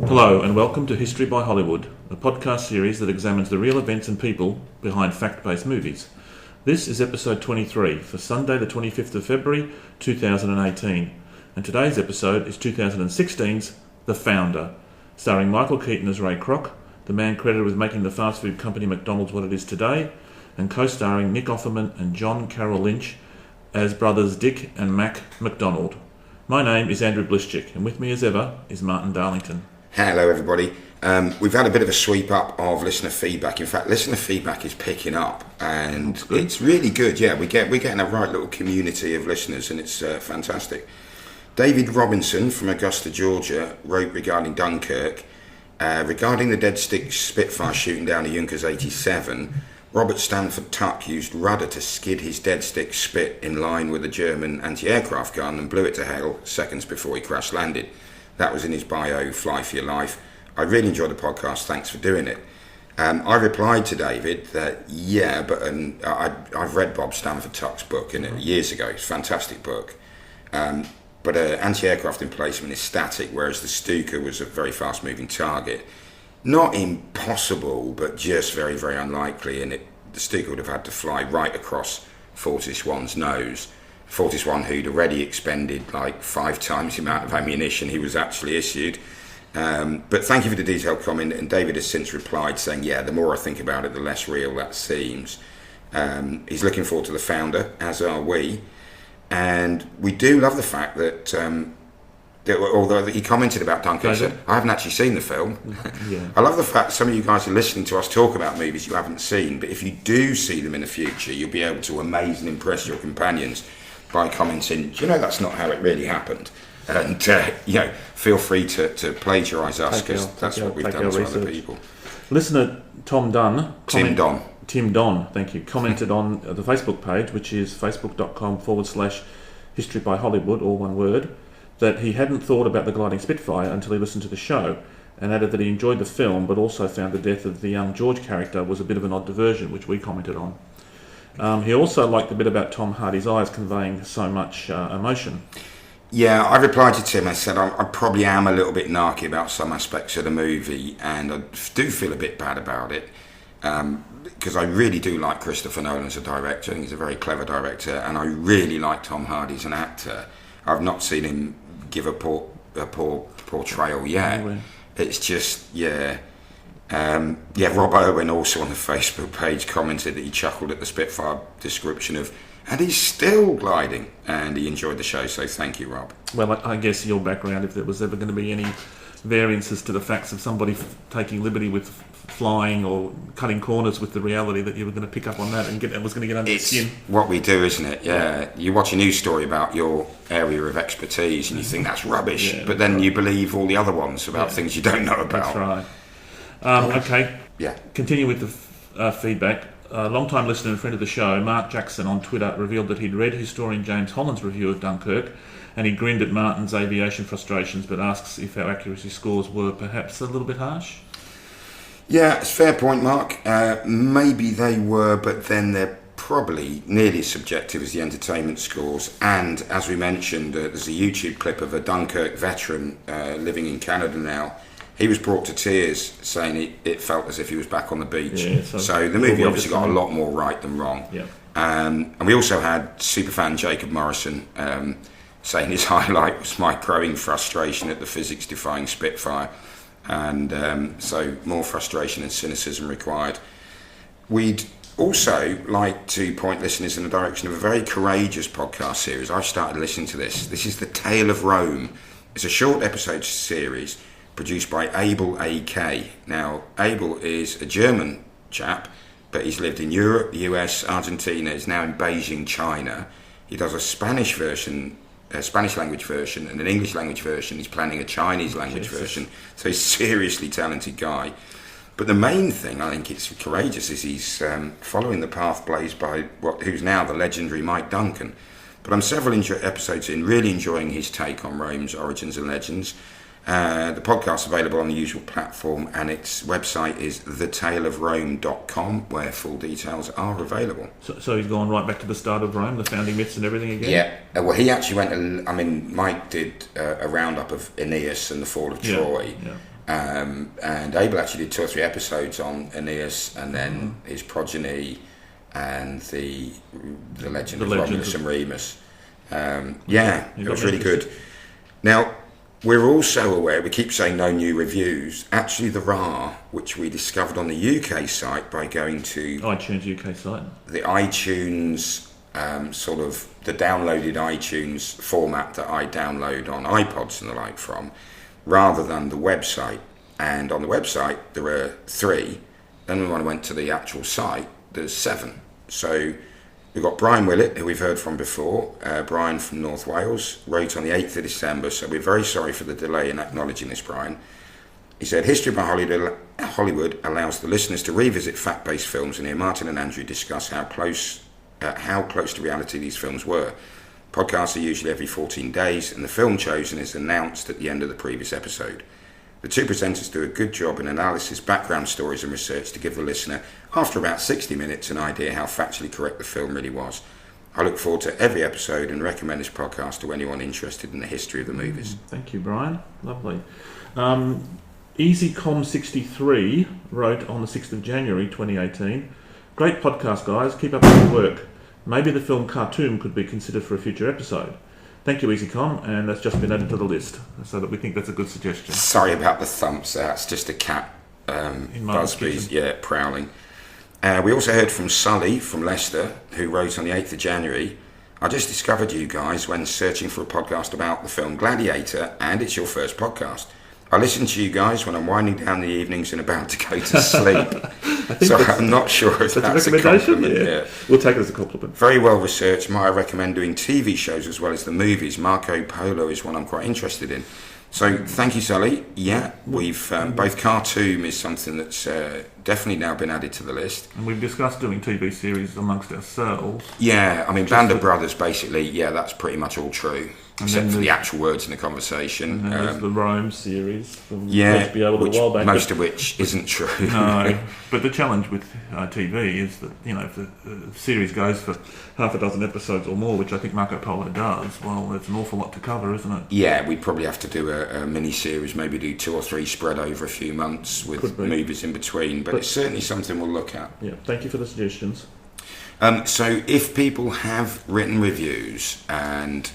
Hello and welcome to History by Hollywood, a podcast series that examines the real events and people behind fact-based movies. This is episode 23 for Sunday the 25th of February 2018, and today's episode is 2016's The Founder, starring Michael Keaton as Ray Kroc, the man credited with making the fast food company McDonald's what it is today, and co-starring Nick Offermand and Carrol Lynch as brothers Dick and Mack McDonald. My name is Andrew Blischik, and with me as ever is Martin Darlington. Hello everybody. We've had a bit of a sweep up of listener feedback. In fact, listener feedback is picking up and it's really good. Yeah, we're getting a right little community of listeners and it's fantastic. David Robinson from Augusta, Georgia wrote regarding Dunkirk, regarding the Dead Stick Spitfire shooting down a Junkers 87, Robert Stanford Tuck used rudder to skid his Dead Stick Spit in line with a German anti-aircraft gun and blew it to hell seconds before he crash landed. That was in his bio, Fly for Your Life. I really enjoyed the podcast, thanks for doing it. I replied to David that, yeah, but I've read Bob Stanford Tuck's book years ago. It's a fantastic book. But anti-aircraft emplacement is static, whereas the Stuka was a very fast-moving target. Not impossible, but just very, very unlikely. And the Stuka would have had to fly right across Fortis One's nose. Fortis One, who'd already expended like 5 times the amount of ammunition he was actually issued. But thank you for the detailed comment. And David has since replied saying, yeah, the more I think about it, the less real that seems. He's looking forward to The Founder, as are we. And we do love the fact that, although he commented about Dunkirk, said, I haven't actually seen the film. Yeah. I love the fact some of you guys are listening to us talk about movies you haven't seen, but if you do see them in the future, you'll be able to amaze and impress your companions by commenting, do you know that's not how it really happened? And, feel free to plagiarise us, because that's what we've done to other people. Listener Tim Don, thank you, commented on the Facebook page, which is facebook.com/History by Hollywood, all one word, that he hadn't thought about the gliding Spitfire until he listened to the show, and added that he enjoyed the film, but also found the death of the young George character was a bit of an odd diversion, which we commented on. He also liked the bit about Tom Hardy's eyes conveying so much emotion. Yeah, I replied to Tim. I said I probably am a little bit narky about some aspects of the movie, and I do feel a bit bad about it, because I really do like Christopher Nolan as a director. I think he's a very clever director, and I really like Tom Hardy as an actor. I've not seen him give a poor portrayal yet. Really? It's just, Rob Owen also on the Facebook page commented that he chuckled at the Spitfire description of, and he's still gliding, and he enjoyed the show, so thank you, Rob. Well, I guess your background, if there was ever going to be any variances to the facts of somebody taking liberty with flying or cutting corners with the reality, that you were going to pick up on that and was going to get under the skin. It's what we do, isn't it? Yeah. You watch a news story about your area of expertise and you think that's rubbish, but then you believe all the other ones about things you don't know about. That's right. Okay. Yeah. Continue with the feedback. A long-time listener and friend of the show, Mark Jackson on Twitter, revealed that he'd read historian James Holland's review of Dunkirk, and he grinned at Martin's aviation frustrations, but asks if our accuracy scores were perhaps a little bit harsh. Yeah, it's a fair point, Mark. Maybe they were, but then they're probably nearly as subjective as the entertainment scores. And as we mentioned, there's a YouTube clip of a Dunkirk veteran living in Canada now. He was brought to tears, saying it felt as if he was back on the beach. Yeah, so the movie obviously got a lot more right than wrong. Yeah. And we also had superfan Jacob Morrison saying his highlight was my growing frustration at the physics-defying Spitfire. And so more frustration and cynicism required. We'd also like to point listeners in the direction of a very courageous podcast series. I've started listening to this. This is The Tale of Rome. It's a short episode series produced by Abel A.K. Now, Abel is a German chap, but he's lived in Europe, the US, Argentina, is now in Beijing, China. He does a Spanish language version and an English language version. He's planning a Chinese language version. So he's a seriously talented guy. But the main thing I think it's courageous is he's following the path blazed by who's now the legendary Mike Duncan. But I'm several episodes in, really enjoying his take on Rome's origins and legends. The podcast's available on the usual platform, and its website is thetaleofrome.com, where full details are available. So he's gone right back to the start of Rome, the founding myths and everything again? Yeah. Well, he actually went, Mike did a roundup of Aeneas and the fall of Troy. Yeah. And Abel actually did 2 or 3 episodes on Aeneas, and then his progeny, and the legend of Romulus and Remus. It was really good. Now, we're also aware, we keep saying no new reviews. Actually, there are, which we discovered on the UK site by going to iTunes UK site. The iTunes, sort of the downloaded iTunes format that I download on iPods and the like from, rather than the website. And on the website, there are 3. Then when I went to the actual site, there's 7. So we've got Brian Willett, who we've heard from before. Brian from North Wales wrote on the 8th of December, so we're very sorry for the delay in acknowledging this, Brian. He said, History by Hollywood allows the listeners to revisit fact-based films and hear Martin and Andrew discuss how close to reality these films were. Podcasts are usually every 14 days, and the film chosen is announced at the end of the previous episode. The 2 presenters do a good job in analysis, background stories and research to give the listener, after about 60 minutes, an idea how factually correct the film really was. I look forward to every episode and recommend this podcast to anyone interested in the history of the movies. Thank you, Brian. Lovely. EasyCom63 wrote on the 6th of January 2018, Great podcast, guys. Keep up the good work. Maybe the film Khartoum could be considered for a future episode. Thank you, EasyCom, and that's just been added to the list, so that we think that's a good suggestion. Sorry about the thumps there. It's just a cat, Busby's, prowling. We also heard from Sully from Leicester, who wrote on the 8th of January, I just discovered you guys when searching for a podcast about the film Gladiator, and it's your first podcast. I listen to you guys when I'm winding down the evenings and about to go to sleep. So I'm not sure if that's a compliment. Yeah. We'll take it as a compliment. Very well researched. Might I recommend doing TV shows as well as the movies? Marco Polo is one I'm quite interested in. So thank you, Sully. Yeah, we've both Khartoum is something that's definitely now been added to the list. And we've discussed doing TV series amongst ourselves. Yeah, I mean, Band of Brothers, basically, that's pretty much all true. Except for the actual words in the conversation. And there's the Rome series from HBO a while back. Most of which isn't true. No, but the challenge with TV is that, if the series goes for half a dozen episodes or more, which I think Marco Polo does, well, there's an awful lot to cover, isn't it? Yeah, we'd probably have to do a mini-series, maybe do 2 or 3 spread over a few months with movies in between, but it's certainly something we'll look at. Yeah, thank you for the suggestions. So if people have written reviews and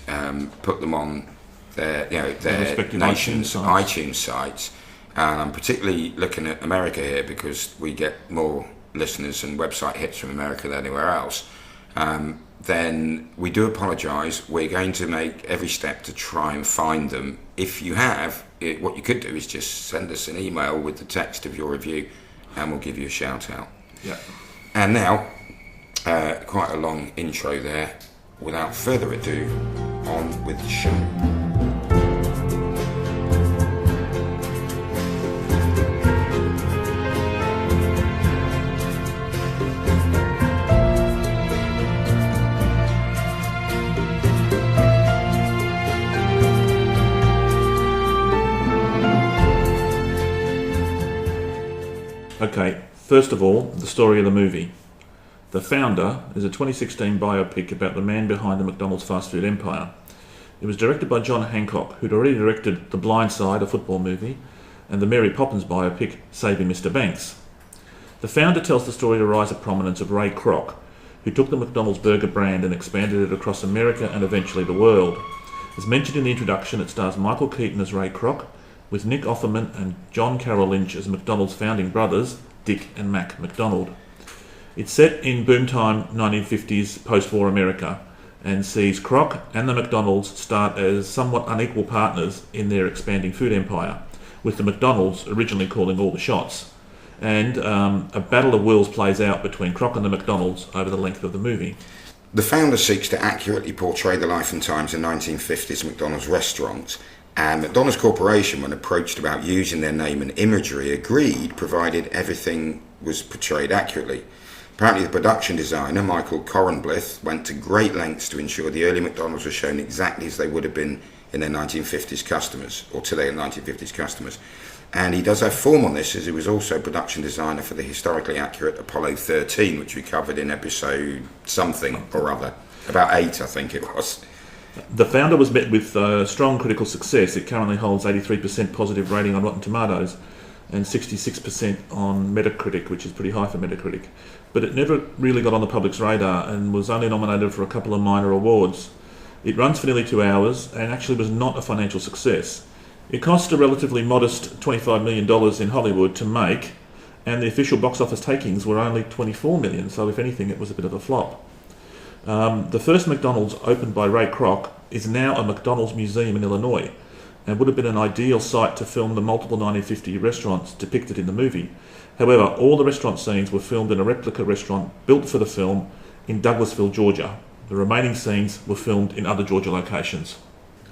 put them on their nation's iTunes sites, and I'm particularly looking at America here because we get more listeners and website hits from America than anywhere else, then we do apologise. We're going to make every step to try and find them. If you have, what you could do is just send us an email with the text of your review and we'll give you a shout out. Yeah. And now, quite a long intro there. Without further ado, on with the show. Okay, first of all, the story of the movie. The Founder is a 2016 biopic about the man behind the McDonald's fast food empire. It was directed by John Hancock, who'd already directed The Blind Side, a football movie, and the Mary Poppins biopic, Saving Mr. Banks. The Founder tells the story to rise to prominence of Ray Kroc, who took the McDonald's burger brand and expanded it across America and eventually the world. As mentioned in the introduction, it stars Michael Keaton as Ray Kroc, with Nick Offermand and John Carrol Lynch as McDonald's founding brothers, Dick and Mack McDonald. It's set in boomtime 1950s post-war America and sees Kroc and the McDonald's start as somewhat unequal partners in their expanding food empire, with the McDonald's originally calling all the shots. And a battle of wills plays out between Kroc and the McDonald's over the length of the movie. The Founder seeks to accurately portray the life and times in 1950s McDonald's restaurants, and McDonald's Corporation, when approached about using their name and imagery, agreed, provided everything was portrayed accurately. Apparently the production designer, Michael Keaton, went to great lengths to ensure the early McDonald's were shown exactly as they would have been in their 1950s customers, or to their 1950s customers. And he does have form on this, as he was also production designer for the historically accurate Apollo 13, which we covered in episode something or other, about 8 I think it was. The founder was met with strong critical success. It currently holds 83% positive rating on Rotten Tomatoes and 66% on Metacritic, which is pretty high for Metacritic. But it never really got on the public's radar and was only nominated for a couple of minor awards. It runs for nearly 2 hours and actually was not a financial success. It cost a relatively modest $25 million in Hollywood to make, and the official box office takings were only $24 million, so if anything it was a bit of a flop. The first McDonald's, opened by Ray Kroc, is now a McDonald's museum in Illinois, and would have been an ideal site to film the multiple 1950 restaurants depicted in the movie. However, all the restaurant scenes were filmed in a replica restaurant built for the film in Douglasville, Georgia. The remaining scenes were filmed in other Georgia locations.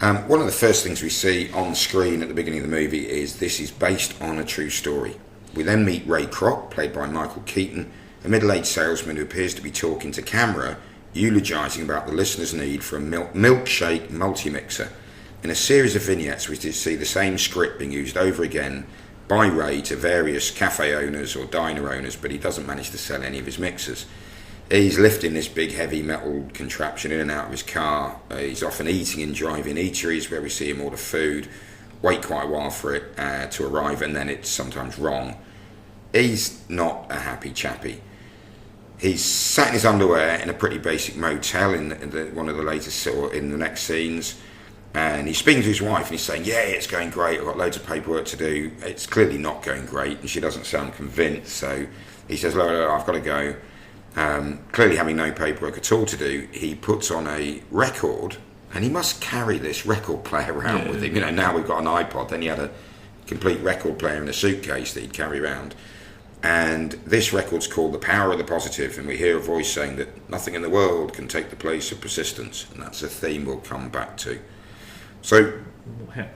One of the first things we see on screen at the beginning of the movie is this is based on a true story. We then meet Ray Kroc, played by Michael Keaton, a middle-aged salesman who appears to be talking to camera, eulogising about the listener's need for a milkshake multi-mixer. In a series of vignettes, we see the same script being used over again by Ray to various cafe owners or diner owners, but he doesn't manage to sell any of his mixers. He's lifting this big heavy metal contraption in and out of his car. He's often eating in drive-in eateries where we see him order food, wait quite a while for it to arrive, and then it's sometimes wrong. He's not a happy chappy. He's sat in his underwear in a pretty basic motel in one of the latest, or in the next scenes, and he's speaking to his wife and he's saying, yeah, it's going great, I've got loads of paperwork to do. It's clearly not going great, and she doesn't sound convinced, so he says, look, I've got to go. Clearly having no paperwork at all to do, he puts on a record, and he must carry this record player around with him. You know, now we've got an iPod, then he had a complete record player in a suitcase that he'd carry around. And this record's called The Power of the Positive, and we hear a voice saying that nothing in the world can take the place of persistence, and that's a theme we'll come back to. So,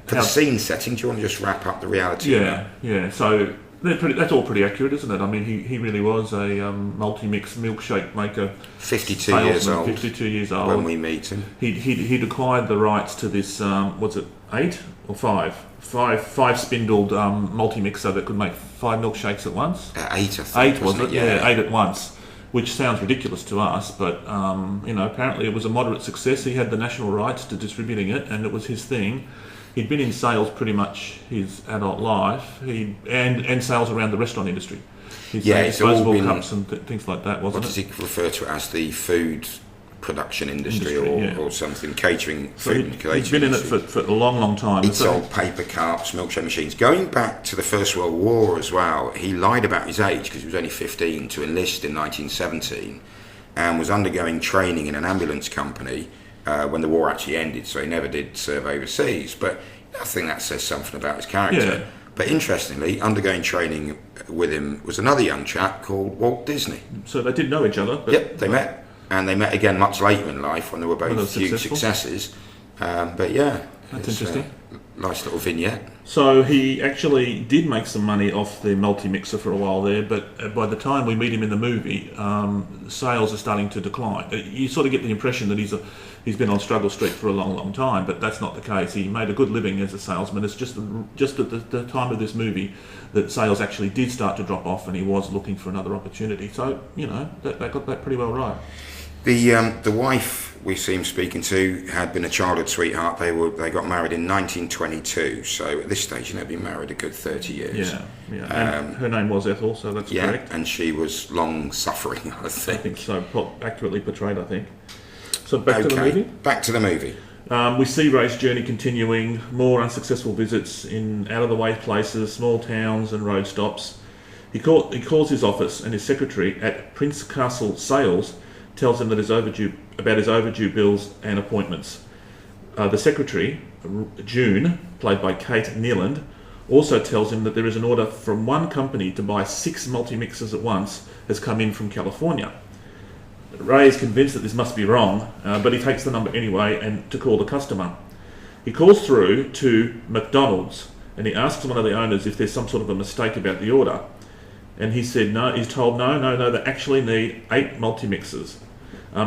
for the scene setting, do you want to just wrap up the reality? Yeah. So that's all pretty accurate, isn't it? I mean, he really was a multi-mix milkshake maker. 52 years old. 52 years old. When we meet him. He'd acquired the rights to this, was it 8 or 5? Five spindled multi-mixer that could make 5 milkshakes at once. 8, I think. 8, wasn't it? Yeah, 8 at once. Which sounds ridiculous to us, but apparently it was a moderate success. He had the national rights to distributing it, and it was his thing. He'd been in sales pretty much his adult life, and sales around the restaurant industry. It's all been cups and things like that, wasn't it? What does he refer to it as? The food production industry or something, catering, food and catering. He's been in it for a long, long time. He sold paper cups, milkshake machines. Going back to the First World War as well, he lied about his age because he was only 15 to enlist in 1917 and was undergoing training in an ambulance company when the war actually ended, so he never did serve overseas. But I think that says something about his character. Yeah. But interestingly, undergoing training with him was another young chap called Walt Disney. So they did know each other. Yep, they met. And they met again much later in life when they were both huge successes. But yeah, that's interesting. Nice little vignette. So he actually did make some money off the multi-mixer for a while there, but by the time we meet him in the movie, sales are starting to decline. You sort of get the impression that he's been on struggle street for a long, long time, but that's not the case. He made a good living as a salesman. It's just at the time of this movie that sales actually did start to drop off, and he was looking for another opportunity. So they got that pretty well right. The wife we see him speaking to had been a childhood sweetheart. They got married in 1922. So at this stage, they'd been married a good 30 years. Yeah. And her name was Ethel, so that's correct. And she was long suffering, I think. I think so, accurately portrayed, I think. So back to the movie. Back to the movie. We see Ray's journey continuing. More unsuccessful visits in out-of-the-way places, small towns, and road stops. He calls his office, and his secretary at Prince Castle Sales tells him that his overdue bills and appointments. The secretary, June, played by Kate Nealand, also tells him that there is an order from one company to buy 6 multi-mixers at once has come in from California. Ray is convinced that this must be wrong, but he takes the number anyway and to call the customer. He calls through to McDonald's and he asks one of the owners if there's some sort of a mistake about the order. And he said no. He's told no, they actually need 8 multi-mixers.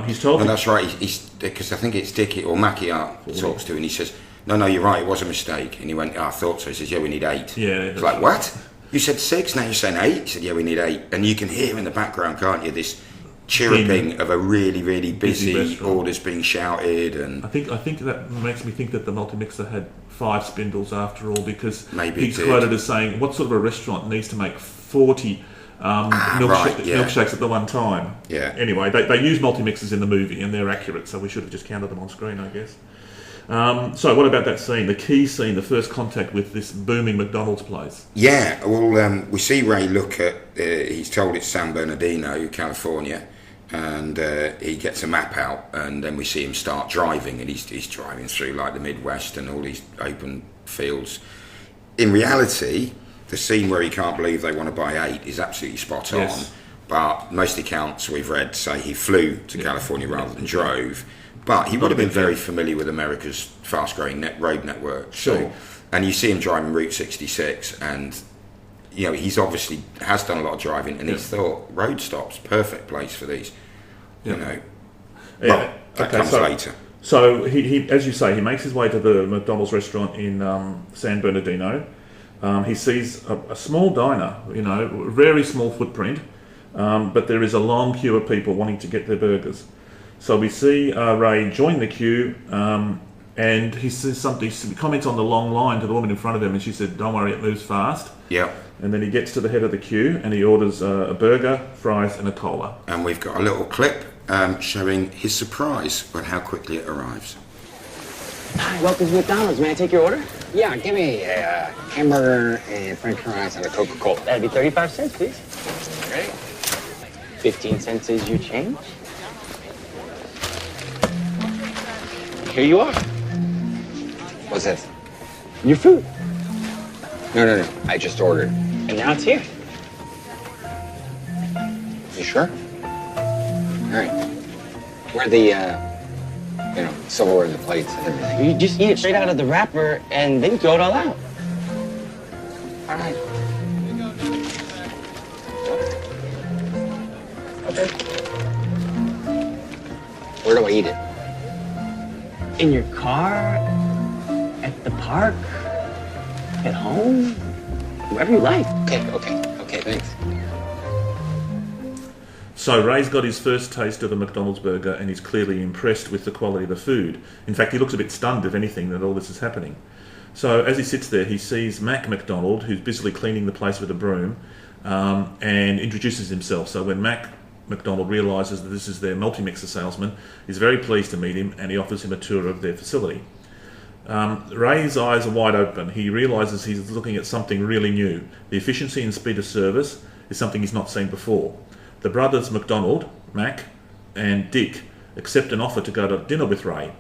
He's told. No, that's right. Because I think it's Dickie or Mackie talks to, and he says, "No, you're right. It was a mistake." And he went, "I thought so." He says, "Yeah, we need 8." Yeah. It's like, what? You said 6, now you're saying 8. He said, "Yeah, we need 8." And you can hear in the background, can't you? This chirruping of a really, really busy restaurant. orders being shouted, and I think that makes me think that the multi-mixer had 5 spindles after all, because Maybe he's it did. quoted as saying, what sort of a restaurant needs to make 40 milkshakes at the one time? Yeah. Anyway, they use multi-mixers in the movie, and they're accurate, so we should have just counted them on screen, I guess. So what about that scene, the key scene, the first contact with this booming McDonald's place? Yeah, well, we see Ray look at, he's told it's San Bernardino, California, and he gets a map out, and then we see him start driving, and he's driving through like the Midwest and all these open fields. In reality, the scene where he can't believe they want to buy 8 is absolutely spot on, Yes. but most accounts we've read say he flew to California rather than drove. But he would have been very familiar with America's fast-growing road network. Sure. So, and you see him driving Route 66, and you know he's obviously has done a lot of driving, and he's thought road stops, perfect place for these. You know, Yeah. that comes later. So he, as you say, he makes his way to the McDonald's restaurant in San Bernardino. He sees a small diner, very small footprint, but there is a long queue of people wanting to get their burgers. So we see Ray join the queue, and he says something. He comments on the long line to the woman in front of him, and she said, "Don't worry, it moves fast." Yeah. And then he gets to the head of the queue, and he orders a burger, fries, and a cola. And we've got a little clip showing his surprise at how quickly it arrives. Hi, welcome to McDonald's. May I take your order? Yeah, give me a hamburger and french fries and a Coca-Cola. That'd be 35 cents, please. Ready? 15 cents is your change. Here you are. What's this? Your food. No. I just ordered. And now it's here. You sure? All right. Where are the, silverware, the plates and everything? You just eat it straight out of the wrapper and then throw it all out. All right. Okay. Where do I eat it? In your car? At the park? At home? Wherever you like. Okay, thanks. So Ray's got his first taste of a McDonald's burger, and he's clearly impressed with the quality of the food. In fact, he looks a bit stunned, if anything, that all this is happening. So as he sits there, he sees Mac McDonald, who's busily cleaning the place with a broom, and introduces himself. So when Mac McDonald realises that this is their multi-mixer salesman, he's very pleased to meet him, and he offers him a tour of their facility. Ray's eyes are wide open. He realises he's looking at something really new. The efficiency and speed of service is something he's not seen before. The brothers McDonald, Mac, and Dick accept an offer to go to dinner with Ray.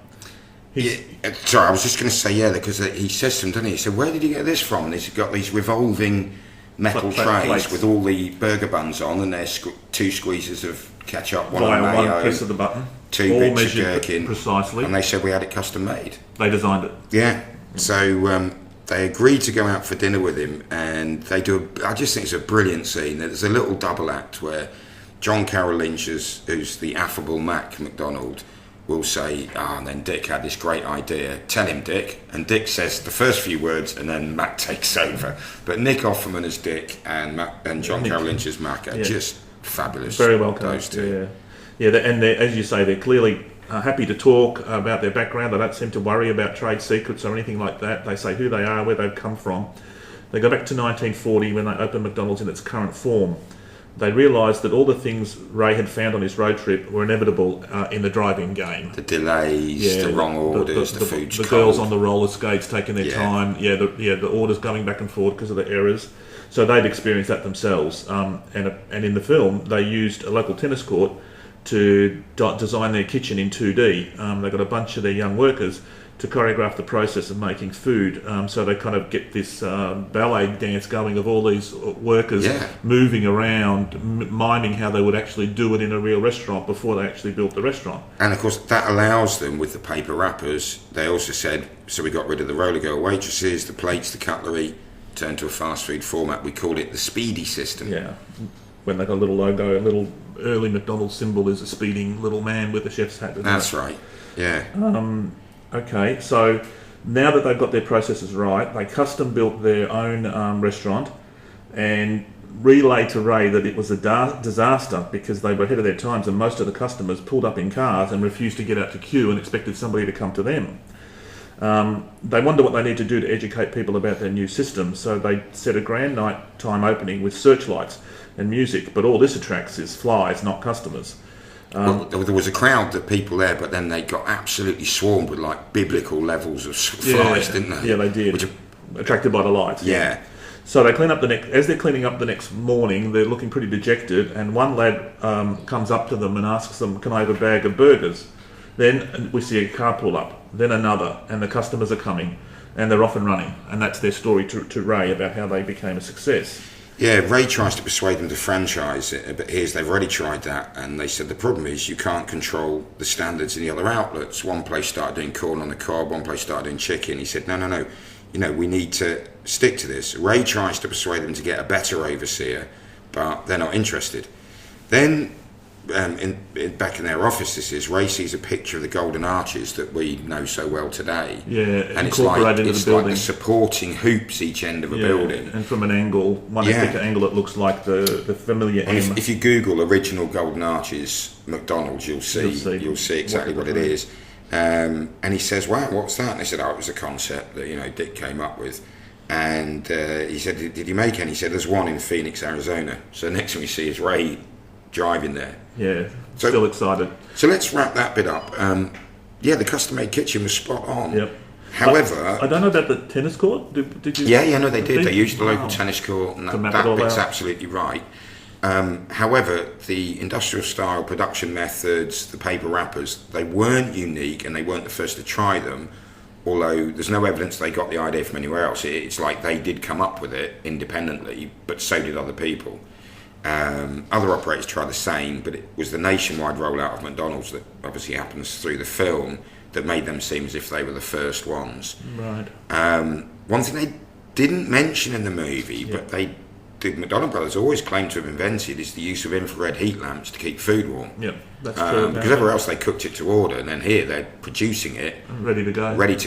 Sorry, I was just going to say, because he says to them, doesn't he? He said, where did you get this from? And he's got these revolving metal trays plates with all the burger buns on, and there's 2 squeezes of ketchup, one Via of mayo, one press of the button, 2 all bits of measured gherkin. precisely. And they said we had it custom made. They designed it. Yeah. So they agreed to go out for dinner with him, and they do. I just think it's a brilliant scene. There's a little double act where John Carrol Lynch, who's the affable Mac McDonald, will say, and then Dick had this great idea. Tell him, Dick. And Dick says the first few words, and then Mac takes over. But Nick Offermand as Dick and John Carrol Lynch as Mac are just fabulous. Very well those cast. two. Yeah. And as you say, they're clearly happy to talk about their background. They don't seem to worry about trade secrets or anything like that. They say who they are, where they've come from. They go back to 1940 when they opened McDonald's in its current form. They realised that all the things Ray had found on his road trip were inevitable in the driving game. The delays, the wrong orders, the food's the cold. girls on the roller skates taking their time. The orders going back and forward because of the errors. So they'd experienced that themselves. And in the film, they used a local tennis court to design their kitchen in 2D. They got a bunch of their young workers to choreograph the process of making food. So they kind of get this ballet dance going of all these workers moving around, miming how they would actually do it in a real restaurant before they actually built the restaurant. And of course that allows them, with the paper wrappers, they also said, so we got rid of the roller girl waitresses, the plates, the cutlery, turned to a fast food format. We called it the Speedy system. Yeah. When they got a little logo, a little early McDonald's symbol is a speeding little man with a chef's hat. That's right. Yeah. Okay, so now that they've got their processes right, they custom built their own restaurant, and relay to Ray that it was a disaster because they were ahead of their times and most of the customers pulled up in cars and refused to get out to queue and expected somebody to come to them. They wonder what they need to do to educate people about their new system, so they set a grand night-time opening with searchlights and music, but all this attracts is flies, not customers. Well, there was a crowd of people there, but then they got absolutely swarmed with like biblical levels of flies, didn't they? Yeah, they did. Attracted by the lights. Yeah. So they clean up as they're cleaning up the next morning, they're looking pretty dejected, and one lad comes up to them and asks them, "Can I have a bag of burgers?" Then we see a car pull up, then another, and the customers are coming, and they're off and running, and that's their story to Ray about how they became a success. Yeah, Ray tries to persuade them to franchise it, but they've already tried that, and they said the problem is you can't control the standards in the other outlets. One place started doing corn on the cob, one place started doing chicken. He said, no, we need to stick to this. Ray tries to persuade them to get a better overseer, but they're not interested. Then, back in their offices, Ray sees a picture of the golden arches that we know so well today. Yeah, and it's like the supporting hoops each end of a building. And from an angle, particular angle, it looks like the familiar M. If you Google original golden arches McDonald's, you'll see exactly what it is. And he says, "Wow, what's that?" And they said, "Oh, it was a concept that Dick came up with." And he said, "Did you make any?" He said, "There's one in Phoenix, Arizona." So next thing we see is Ray driving there. Yeah, still excited. So let's wrap that bit up. The custom-made kitchen was spot on. Yep. However, I don't know about the tennis court. Did you? Yeah, no, they did. They used the local tennis court, and that bit's absolutely right. However, the industrial-style production methods, the paper wrappers, they weren't unique, and they weren't the first to try them. Although there's no evidence they got the idea from anywhere else. It's like they did come up with it independently, but so did other people. Other operators tried the same, but it was the nationwide rollout of McDonald's that obviously happens through the film that made them seem as if they were the first ones. Right. One thing they didn't mention in the movie, but the McDonald brothers always claim to have invented, is the use of infrared heat lamps to keep food warm. Yeah, that's true. Because everywhere else they cooked it to order, and then here they're producing it ready to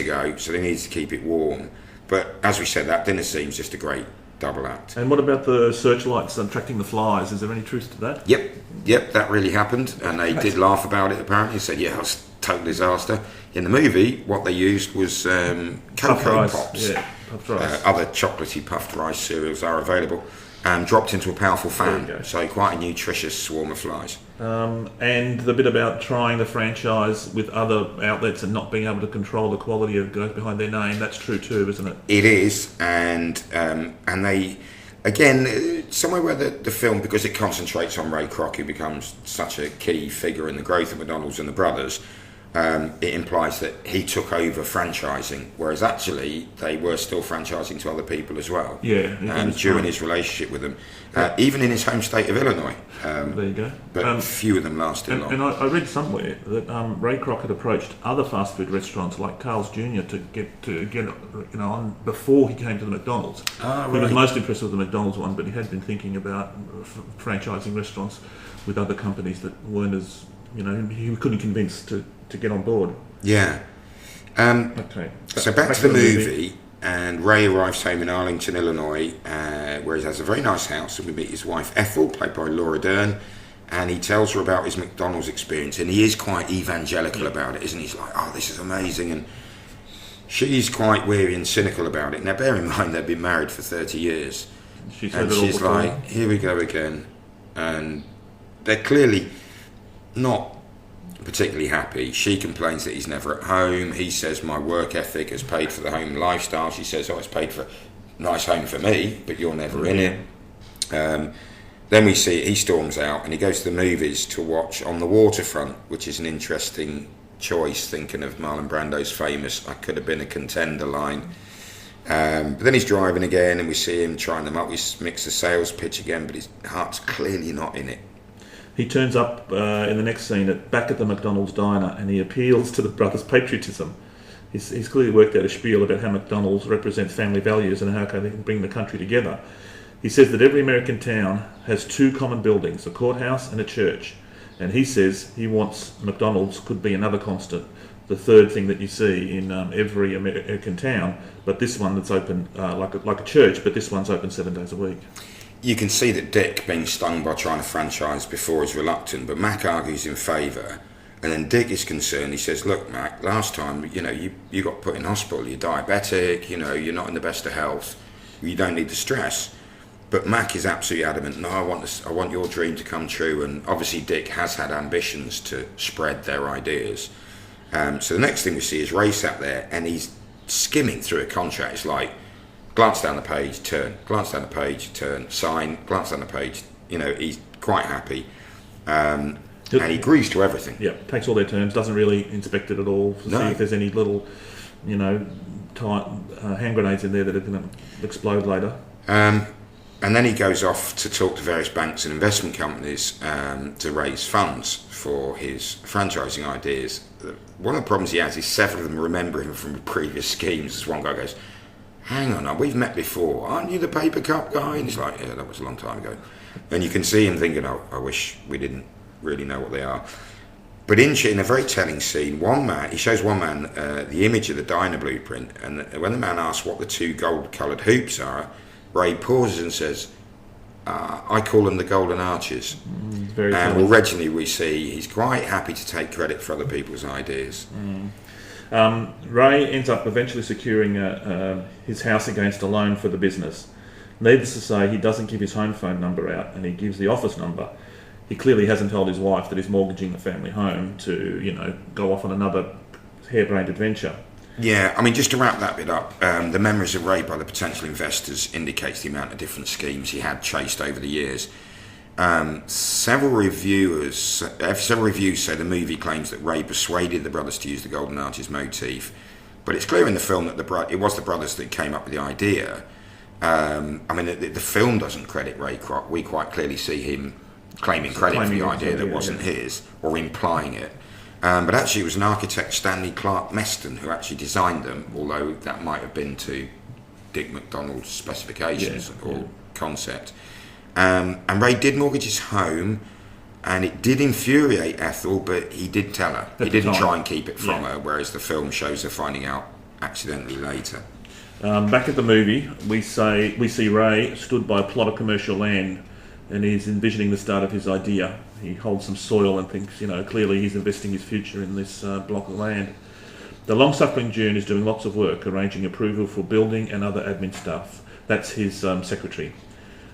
go, so they need to keep it warm. But as we said, that dinner scene's just a great double act. And what about the searchlights attracting the flies? Is there any truth to that? Yep, that really happened, and they did laugh about it apparently. Said, yeah, it was a total disaster. In the movie, what they used was cocoa pops. Yeah, puffed rice. Other chocolatey puffed rice cereals are available, dropped into a powerful fan, so quite a nutritious swarm of flies. And the bit about trying the franchise with other outlets and not being able to control the quality of goes behind their name, that's true too, isn't it? It is, and they, again, somewhere where the film, because it concentrates on Ray Kroc, who becomes such a key figure in the growth of McDonald's and the brothers, it implies that he took over franchising, whereas actually they were still franchising to other people as well. Yeah, during his relationship with them, even in his home state of Illinois. There you go. But few of them lasted long. And I read somewhere that Ray Kroc had approached other fast food restaurants like Carl's Jr. to get on before he came to the McDonald's. Right. He was most impressed with the McDonald's one, but he had been thinking about franchising restaurants with other companies that weren't as he couldn't convince to get on board. Yeah. Okay. So back to the movie, and Ray arrives home in Arlington, Illinois, where he has a very nice house, and we meet his wife Ethel, played by Laura Dern, and he tells her about his McDonald's experience, and he is quite evangelical about it, isn't he? He's like, "Oh, this is amazing," and she's quite weary and cynical about it. Now, bear in mind they've been married for 30 years, and she's like, "Here we go again," and they're clearly not particularly happy. She complains that he's never at home. He says, "My work ethic has paid for the home lifestyle." She says, "Oh, it's paid for a nice home for me, but you're never in it." Then we see he storms out and he goes to the movies to watch On the Waterfront, which is an interesting choice, thinking of Marlon Brando's famous "I could have been a contender" line. But then he's driving again and we see him trying them up. We mix the sales pitch again, but his heart's clearly not in it. He turns up in the next scene back at the McDonald's diner, and he appeals to the brothers' patriotism. He's clearly worked out a spiel about how McDonald's represents family values and how they can bring the country together. He says that every American town has two common buildings, a courthouse and a church. And he says he wants McDonald's could be another constant, the third thing that you see in every American town, but this one that's open like a church, but this one's open 7 days a week. you can see that Dick, being stung by trying to franchise before, is reluctant, but Mac argues in favour. And then Dick is concerned. He says, look, Mac, last time, you got put in hospital. You're diabetic, you're not in the best of health. You don't need the stress. But Mac is absolutely adamant, no, I want your dream to come true. And obviously Dick has had ambitions to spread their ideas. So the next thing we see is Ray sat there and he's skimming through a contract. It's like, glance down the page, turn, glance down the page, turn, sign, glance down the page. He's quite happy. And he agrees to everything. Yeah, takes all their terms, doesn't really inspect it at all to see if there's any little, hand grenades in there that are going to explode later. And then he goes off to talk to various banks and investment companies to raise funds for his franchising ideas. One of the problems he has is several of them remember him from previous schemes. This one guy goes, hang on, we've met before. Aren't you the paper cup guy? And he's like, yeah, that was a long time ago. And you can see him thinking, oh, I wish we didn't really know what they are. But in a very telling scene, he shows one man the image of the diner blueprint, and when the man asks what the two gold-coloured hoops are, Ray pauses and says, I call them the golden arches. And originally we see he's quite happy to take credit for other people's ideas. Ray ends up eventually securing his house against a loan for the business. Needless to say, he doesn't give his home phone number out, and he gives the office number. He clearly hasn't told his wife that he's mortgaging the family home to, go off on another harebrained adventure. Yeah, just to wrap that bit up, the memories of Ray by the potential investors indicates the amount of different schemes he had chased over the years. Several reviews say the movie claims that Ray persuaded the brothers to use the Golden Arches motif, but it's clear in the film that it was the brothers that came up with the idea. The film doesn't credit Ray Kroc. We quite clearly see him claiming credit for the idea that wasn't his, or implying it. But actually it was an architect, Stanley Clark Meston, who actually designed them, although that might have been to Dick McDonald's specifications or concept. And Ray did mortgage his home, and it did infuriate Ethel, but he did tell her. He didn't try and keep it from her, whereas the film shows her finding out accidentally later. Back at the movie, we see Ray stood by a plot of commercial land, and he's envisioning the start of his idea. He holds some soil and thinks, clearly he's investing his future in this block of land. The long-suffering June is doing lots of work, arranging approval for building and other admin stuff. That's his secretary.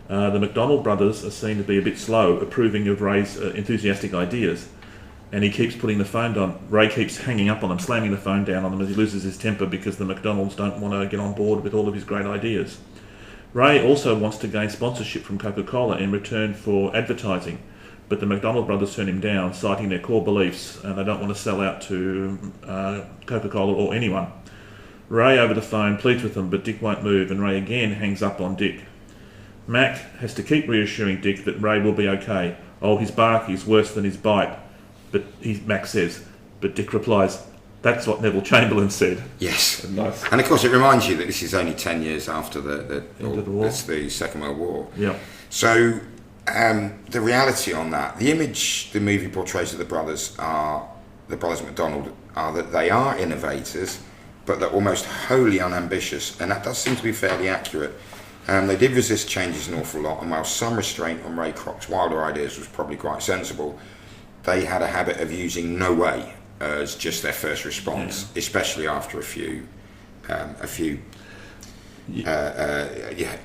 The McDonald brothers are seen to be a bit slow, approving of Ray's enthusiastic ideas, and he keeps putting the phone down. Ray keeps hanging up on them, slamming the phone down on them as he loses his temper because the McDonalds don't want to get on board with all of his great ideas. Ray also wants to gain sponsorship from Coca-Cola in return for advertising, but the McDonald brothers turn him down, citing their core beliefs, and they don't want to sell out to Coca-Cola or anyone. Ray over the phone pleads with them, but Dick won't move, and Ray again hangs up on Dick. Mac has to keep reassuring Dick that Ray will be okay. Oh, his bark is worse than his bite, Mac says, but Dick replies, that's what Neville Chamberlain said. Yes. Nice. And of course it reminds you that this is only 10 years after the war. It's the Second World War. Yeah. So the reality on that, the image the movie portrays of the brothers McDonald, are that they are innovators, but they're almost wholly unambitious, and that does seem to be fairly accurate. They did resist changes an awful lot, and while some restraint on Ray Kroc's wilder ideas was probably quite sensible, they had a habit of using no way as just their first response, especially after a few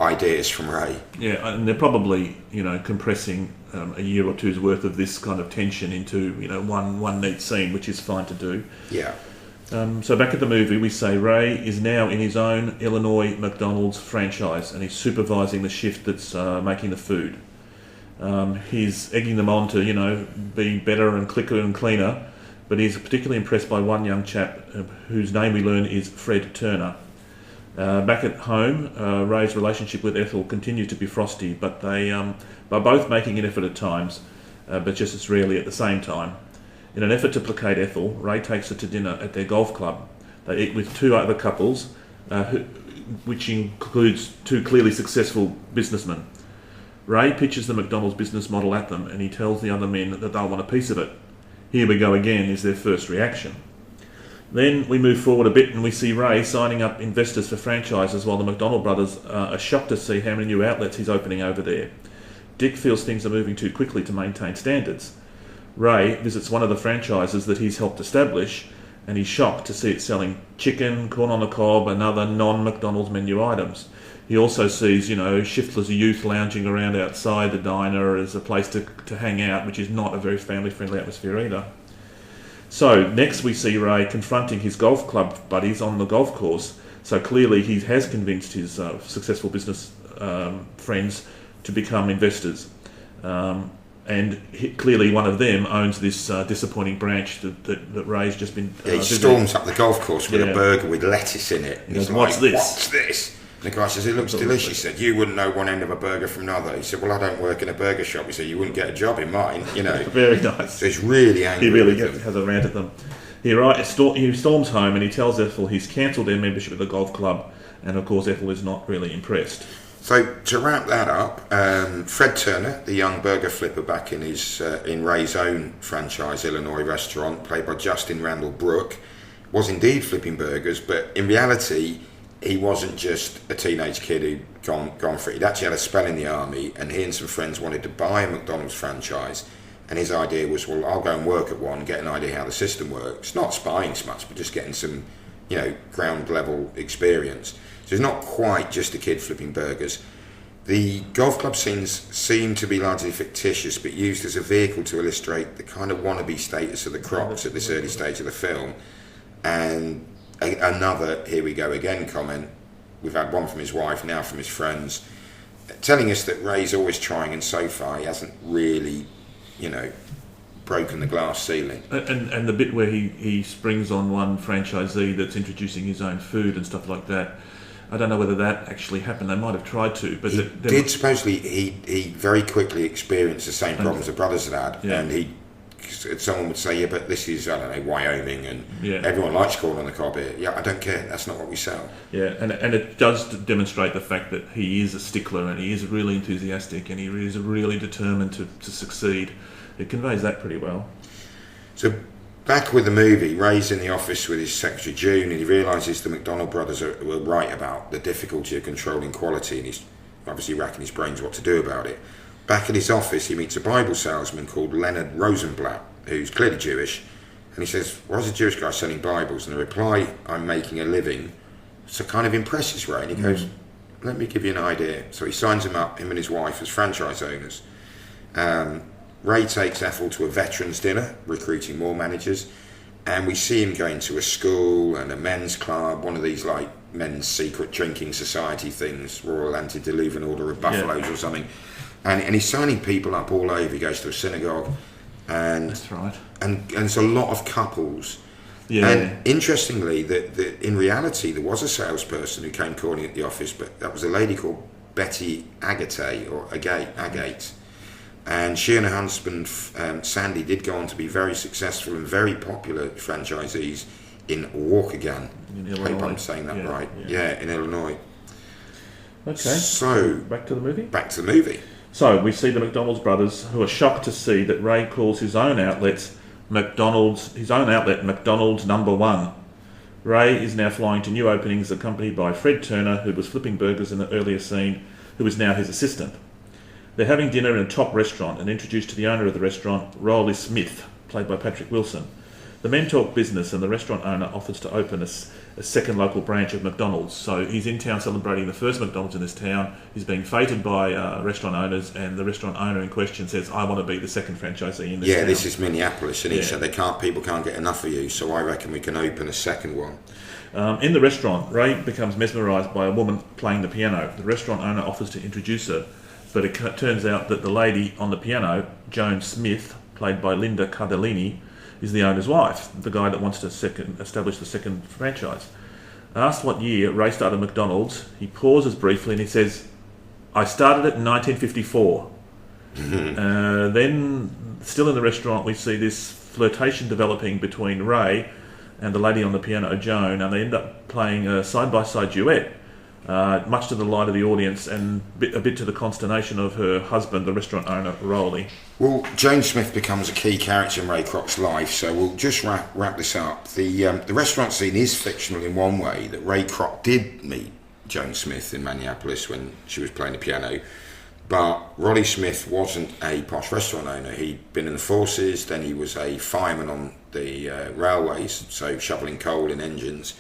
ideas from Ray. Yeah, and they're probably compressing a year or two's worth of this kind of tension into one neat scene, which is fine to do. Yeah. So back at the movie, we say Ray is now in his own Illinois McDonald's franchise, and he's supervising the shift that's making the food. He's egging them on to be better and quicker and cleaner. But he's particularly impressed by one young chap whose name we learn is Fred Turner. Back at home, Ray's relationship with Ethel continues to be frosty, but they are both making an effort at times, but just as rarely at the same time. In an effort to placate Ethel, Ray takes her to dinner at their golf club. They eat with two other couples, which includes two clearly successful businessmen. Ray pitches the McDonald's business model at them, and he tells the other men that they'll want a piece of it. Here we go again is their first reaction. Then we move forward a bit and we see Ray signing up investors for franchises while the McDonald brothers are shocked to see how many new outlets he's opening over there. Dick feels things are moving too quickly to maintain standards. Ray visits one of the franchises that he's helped establish and he's shocked to see it selling chicken, corn on the cob and other non-McDonald's menu items. He also sees, shiftless youth lounging around outside the diner as a place to hang out, which is not a very family-friendly atmosphere either. So next we see Ray confronting his golf club buddies on the golf course. So clearly he has convinced his successful business friends to become investors. And clearly one of them owns this disappointing branch that Ray's just been he storms up the golf course with a burger with lettuce in it. He goes, what's this? What's this? And the guy says, it looks delicious. He said, you wouldn't know one end of a burger from another. He said, well, I don't work in a burger shop. He said, you wouldn't get a job in mine, Very nice. So he's really angry. He really has a rant at them. He storms home and he tells Ethel he's cancelled their membership at the golf club, and of course Ethel is not really impressed. So to wrap that up, Fred Turner, the young burger flipper back in Ray's own franchise Illinois restaurant, played by Justin Randall Brooke, was indeed flipping burgers, but in reality he wasn't just a teenage kid who'd gone for it. He'd actually had a spell in the army, and he and some friends wanted to buy a McDonald's franchise, and his idea was, well, I'll go and work at one, get an idea how the system works. Not spying so much, but just getting some, ground level experience. So he's not quite just a kid flipping burgers. The golf club scenes seem to be largely fictitious, but used as a vehicle to illustrate the kind of wannabe status of the Krocs at this early stage of the film. And another here we go again comment. We've had one from his wife, now from his friends, telling us that Ray's always trying, and so far he hasn't really, broken the glass ceiling. And the bit where he springs on one franchisee that's introducing his own food and stuff like that, I don't know whether that actually happened. They might have tried to, but supposedly he very quickly experienced the same problems the brothers had, and someone would say, yeah, but this is, I don't know, Wyoming, and everyone likes corn on the cob here. Yeah, I don't care, that's not what we sell. Yeah, and it does demonstrate the fact that he is a stickler, and he is really enthusiastic, and he is really determined to succeed. It conveys that pretty well. So back with the movie, Ray's in the office with his secretary June, and he realises the McDonald brothers were right about the difficulty of controlling quality, and he's obviously racking his brains what to do about it. Back at his office, he meets a Bible salesman called Leonard Rosenblatt, who's clearly Jewish, and he says, why is a Jewish guy selling Bibles? And the reply, I'm making a living, so kind of impresses Ray, and he goes, let me give you an idea. So he signs him up, him and his wife, as franchise owners. Ray takes Ethel to a veterans dinner, recruiting more managers, and we see him going to a school and a men's club, one of these like men's secret drinking society things, Royal Antediluvian Order of Buffaloes or something, and he's signing people up all over. He goes to a synagogue, and that's right, and it's a lot of couples. Yeah. And interestingly, that in reality there was a salesperson who came calling at the office, but that was a lady called Betty Agate, and she and her husband Sandy did go on to be very successful and very popular franchisees in Waukegan. I hope I'm saying that right. Yeah, in Illinois. Okay. So back to the movie. Back to the movie. So we see the McDonald's brothers, who are shocked to see that Ray calls his own outlet McDonald's Number One. Ray is now flying to new openings, accompanied by Fred Turner, who was flipping burgers in the earlier scene, who is now his assistant. They're having dinner in a top restaurant and introduced to the owner of the restaurant, Rolly Smith, played by Patrick Wilson. The men talk business, and the restaurant owner offers to open a second local branch of McDonald's. So he's in town celebrating the first McDonald's in this town. He's being feted by restaurant owners, and the restaurant owner in question says, I want to be the second franchisee in this town. Yeah, this is Minneapolis, and he said people can't get enough of you, so I reckon we can open a second one. In the restaurant, Ray becomes mesmerised by a woman playing the piano. The restaurant owner offers to introduce her, but it turns out that the lady on the piano, Joan Smith, played by Linda Cardellini, is the owner's wife, the guy that wants to establish the second franchise. Asked what year Ray started McDonald's, he pauses briefly and he says, I started it in 1954. Then, still in the restaurant, we see this flirtation developing between Ray and the lady on the piano, Joan, and they end up playing a side-by-side duet. much to the delight of the audience and a bit to the consternation of her husband, the restaurant owner, Rolly. Well, Joan Smith becomes a key character in Ray Kroc's life, so we'll just wrap this up. The restaurant scene is fictional in one way, that Ray Kroc did meet Joan Smith in Minneapolis when she was playing the piano, but Rolly Smith wasn't a posh restaurant owner. He'd been in the forces, then he was a fireman on the railways, so shoveling coal in engines,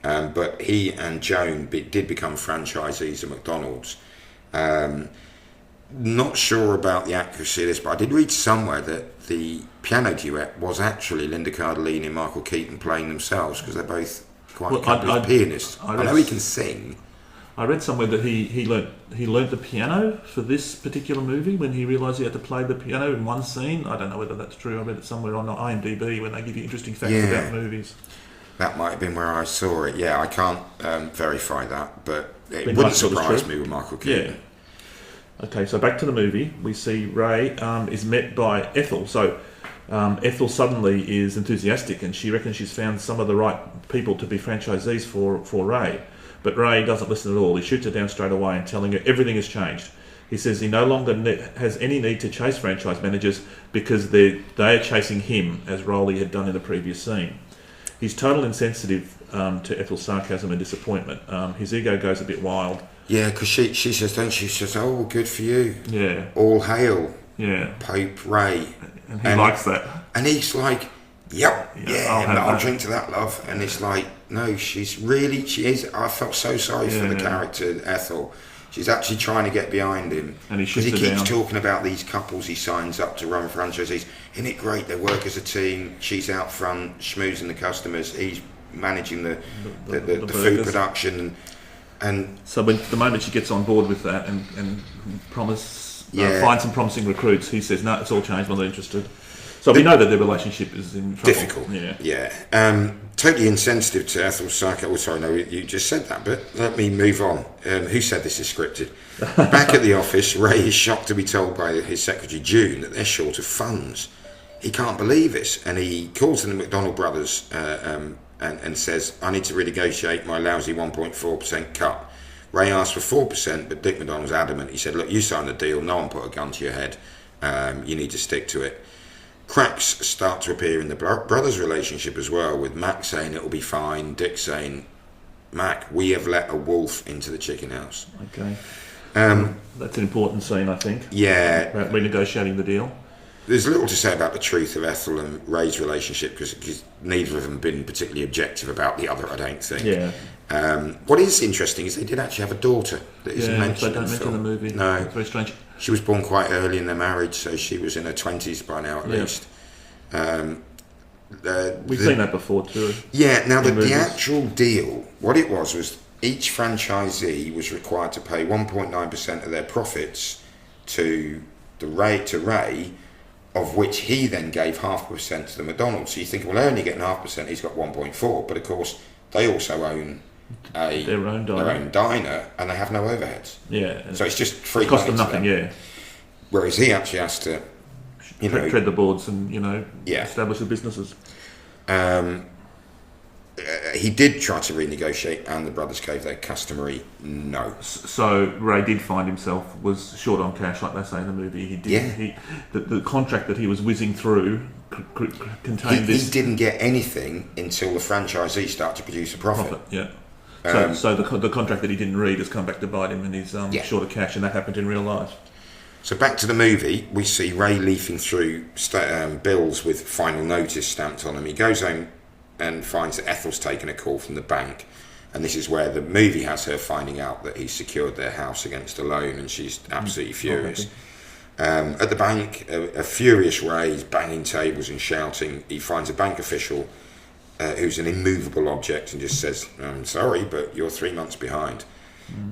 but he and Joan did become franchisees of McDonald's. Not sure about the accuracy of this, but I did read somewhere that the piano duet was actually Linda Cardellini and Michael Keaton playing themselves, because they're both quite accomplished pianists. I know he can sing. I read somewhere that he learnt the piano for this particular movie when he realised he had to play the piano in one scene. I don't know whether that's true. I read it somewhere on IMDb when they give you interesting facts about movies. That might have been where I saw it. Yeah, I can't verify that, but it wouldn't surprise me with Michael Keaton. Yeah. Okay, so back to the movie. We see Ray is met by Ethel. So Ethel suddenly is enthusiastic, and she reckons she's found some of the right people to be franchisees for Ray. But Ray doesn't listen at all. He shoots her down straight away and telling her everything has changed. He says he no longer has any need to chase franchise managers because they are chasing him, as Rolly had done in the previous scene. He's totally insensitive to Ethel's sarcasm and disappointment. His ego goes a bit wild. Yeah, because she says, don't she? She says, oh, good for you. Yeah. All hail. Yeah. Pope Ray. And he likes that. And he's like, yep, I'll drink to that, love. And it's like, no, she is. I felt so sorry for the character, Ethel. She's actually trying to get behind him. And he keeps talking about these couples he signs up to run franchisees. Isn't it great? They work as a team. She's out front, schmoozing the customers. He's managing the food production. And so when the moment she gets on board with that and finds some promising recruits, he says, no, it's all changed, I'm not interested. So we know that their relationship is in trouble. Difficult. Yeah. Totally insensitive to Ethel's sarcasm. Oh, sorry, no, you just said that, but let me move on. Who said this is scripted? Back at the office, Ray is shocked to be told by his secretary, June, that they're short of funds. He can't believe this, and he calls in the McDonald brothers and says, I need to renegotiate my lousy 1.4% cut. Ray asked for 4%, but Dick McDonald's adamant. He said, look, you signed the deal, no one put a gun to your head. You need to stick to it. Cracks start to appear in the brothers' relationship as well, with Mac saying it'll be fine, Dick saying, Mac, we have let a wolf into the chicken house. Okay. That's an important scene, I think. Yeah. About renegotiating the deal. There's little to say about the truth of Ethel and Ray's relationship because neither of them have been particularly objective about the other, I don't think. Yeah. What is interesting is they did actually have a daughter that isn't mentioned they don't mention the movie. No. It's very strange. She was born quite early in their marriage, so she was in her 20s by now at least. We've seen that before too. Yeah, now the actual deal, what it was each franchisee was required to pay 1.9% of their profits to Ray, of which he then gave 0.5% to the McDonald's. So you think, well, they're only getting 0.5%, he's got 1.4%, but of course they also own their own diner, and they have no overheads. Yeah. So it's just free. It cost them nothing, yeah. Whereas he actually has to, tread the boards and establish the businesses. He did try to renegotiate, and the brothers gave their customary no. So Ray did find himself was short on cash, like they say in the movie. He did. Yeah. The contract that he was whizzing through contained this. He didn't get anything until the franchisee started to produce a profit. Yeah. So the contract that he didn't read has come back to bite him, and he's short of cash, and that happened in real life. So back to the movie, we see Ray leafing through bills with final notice stamped on them. He goes home and finds that Ethel's taken a call from the bank, and this is where the movie has her finding out that he's secured their house against a loan, and she's absolutely furious. At the bank, a furious Ray is banging tables and shouting. He finds a bank official who's an immovable object and just says, I'm sorry, but you're 3 months behind.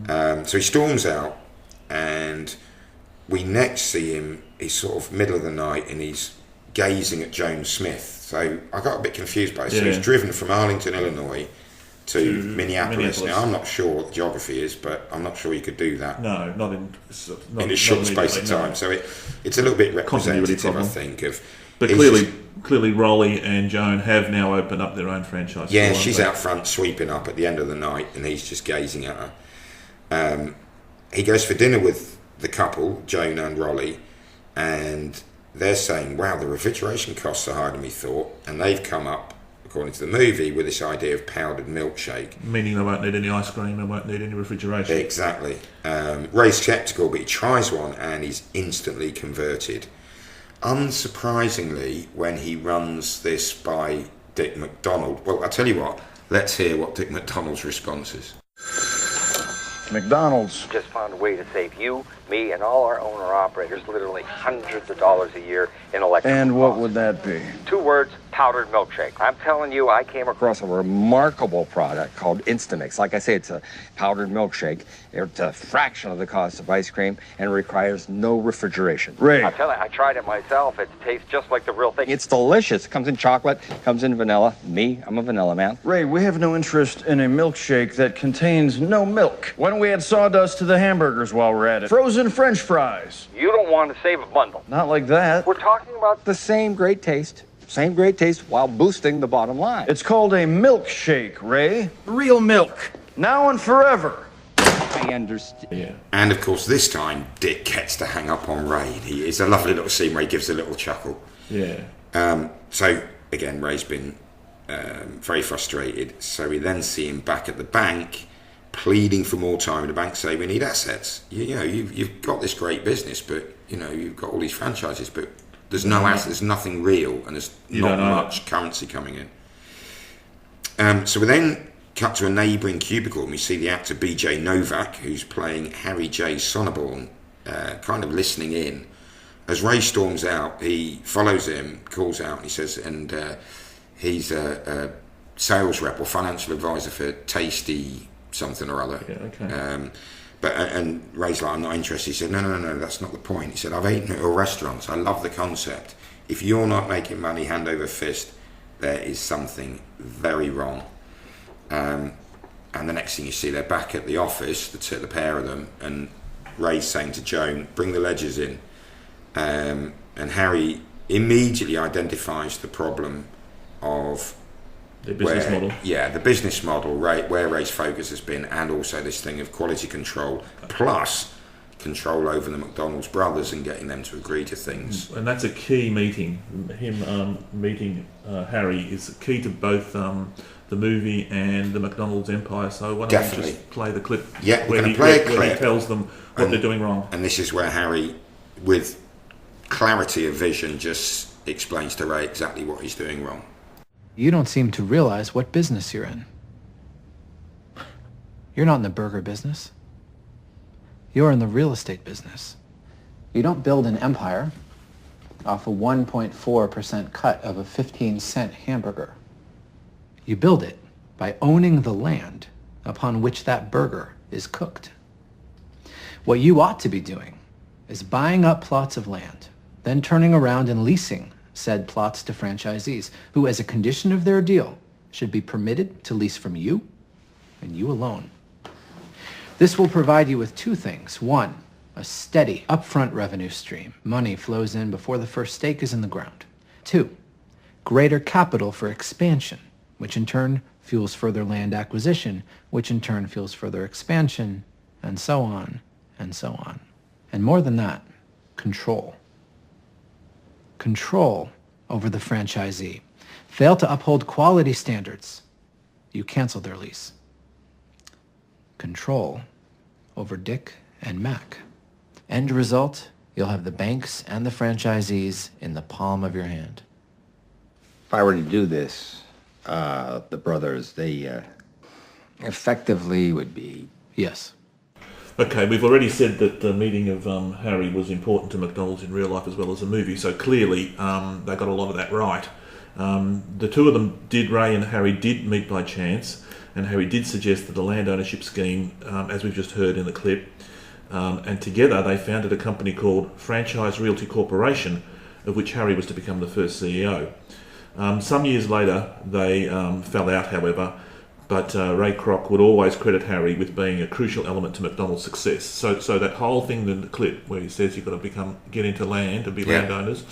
So he storms out, and we next see him, he's sort of middle of the night, and he's gazing at Joan Smith. So I got a bit confused by this. So he's driven from Arlington, Illinois to Minneapolis. Now, I'm not sure what the geography is, but I'm not sure you could do that. No, not in a short space of time. No. So it's a little bit representative, I think, of... But clearly Rolly and Joan have now opened up their own franchise. Yeah, she's out front sweeping up at the end of the night, and he's just gazing at her. He goes for dinner with the couple, Joan and Rolly, and they're saying, wow, the refrigeration costs are higher than we thought, and they've come up, according to the movie, with this idea of powdered milkshake. Meaning they won't need any ice cream, they won't need any refrigeration. Exactly. Ray's sceptical, but he tries one and he's instantly converted. Unsurprisingly, when he runs this by Dick McDonald, well, I'll tell you what, let's hear what Dick McDonald's response is. McDonald's just found a way to save you, me, and all our owner-operators literally hundreds of dollars a year in electric And what costs. would that be? 2 words, powdered milkshake. I'm telling you, I came across a remarkable product called Instamix. Like I say, it's a powdered milkshake. It's a fraction of the cost of ice cream and requires no refrigeration. Ray. I'll tell you, I tried it myself. It tastes just like the real thing. It's delicious. It comes in chocolate, comes in vanilla. Me, I'm a vanilla man. Ray, we have no interest in a milkshake that contains no milk. Why don't we add sawdust to the hamburgers while we're at it? Frozen French fries. You don't want to save a bundle. Not like that. We're talking about the same great taste while boosting the bottom line. It's called a milkshake, Ray. Real milk. Now and forever. I understand. Yeah. And of course, this time, Dick gets to hang up on Ray. It's a lovely little scene where he gives a little chuckle. Yeah. So, again, Ray's been very frustrated. So we then see him back at the bank, pleading for more time. The bank say, we need assets. You know, you've got this great business, but, you know, you've got all these franchises, but there's no assets, there's nothing real, and there's not much currency coming in. So we then cut to a neighbouring cubicle, and we see the actor B.J. Novak, who's playing Harry J. Sonneborn, kind of listening in. As Ray storms out, he follows him, calls out, and he says, and he's a sales rep or financial advisor for Tasty something or other. Yeah, okay. And Ray's like, I'm not interested. He said, no, that's not the point. He said, I've eaten at your restaurants. I love the concept. If you're not making money hand over fist, there is something very wrong. And the next thing you see, they're back at the office, the pair of them, and Ray's saying to Joan, bring the ledgers in. And Harry immediately identifies the problem of The business model. Yeah, the business model, where Ray's focus has been, and also this thing of quality control, plus control over the McDonald's brothers and getting them to agree to things. And that's a key meeting. Him meeting Harry is key to both the movie and the McDonald's empire. So why don't we just play the clip? Yeah, we're where going to play a clip. Where he tells them what they're doing wrong. And this is where Harry, with clarity of vision, just explains to Ray exactly what he's doing wrong. You don't seem to realize what business you're in. You're not in the burger business. You're in the real estate business. You don't build an empire off a 1.4% cut of a 15-cent hamburger. You build it by owning the land upon which that burger is cooked. What you ought to be doing is buying up plots of land, then turning around and leasing said plots to franchisees who, as a condition of their deal, should be permitted to lease from you and you alone. This will provide you with 2 things. 1, a steady upfront revenue stream. Money flows in before the first stake is in the ground. 2, greater capital for expansion, which in turn fuels further land acquisition, which in turn fuels further expansion, and so on, and so on. And more than that, control. Control over the franchisee. Fail to uphold quality standards, you cancel their lease. Control over Dick and Mac. End result, you'll have the banks and the franchisees in the palm of your hand. If I were to do this, the brothers, they effectively would be... Yes. Okay, we've already said that the meeting of Harry was important to McDonald's in real life as well as the movie, so clearly they got a lot of that right. The two of them Ray and Harry did meet by chance, and Harry did suggest that the land ownership scheme, as we've just heard in the clip, and together they founded a company called Franchise Realty Corporation, of which Harry was to become the first CEO. Some years later they fell out, however, but Ray Kroc would always credit Harry with being a crucial element to McDonald's success. So that whole thing in the clip where he says you've got to get into land and be landowners,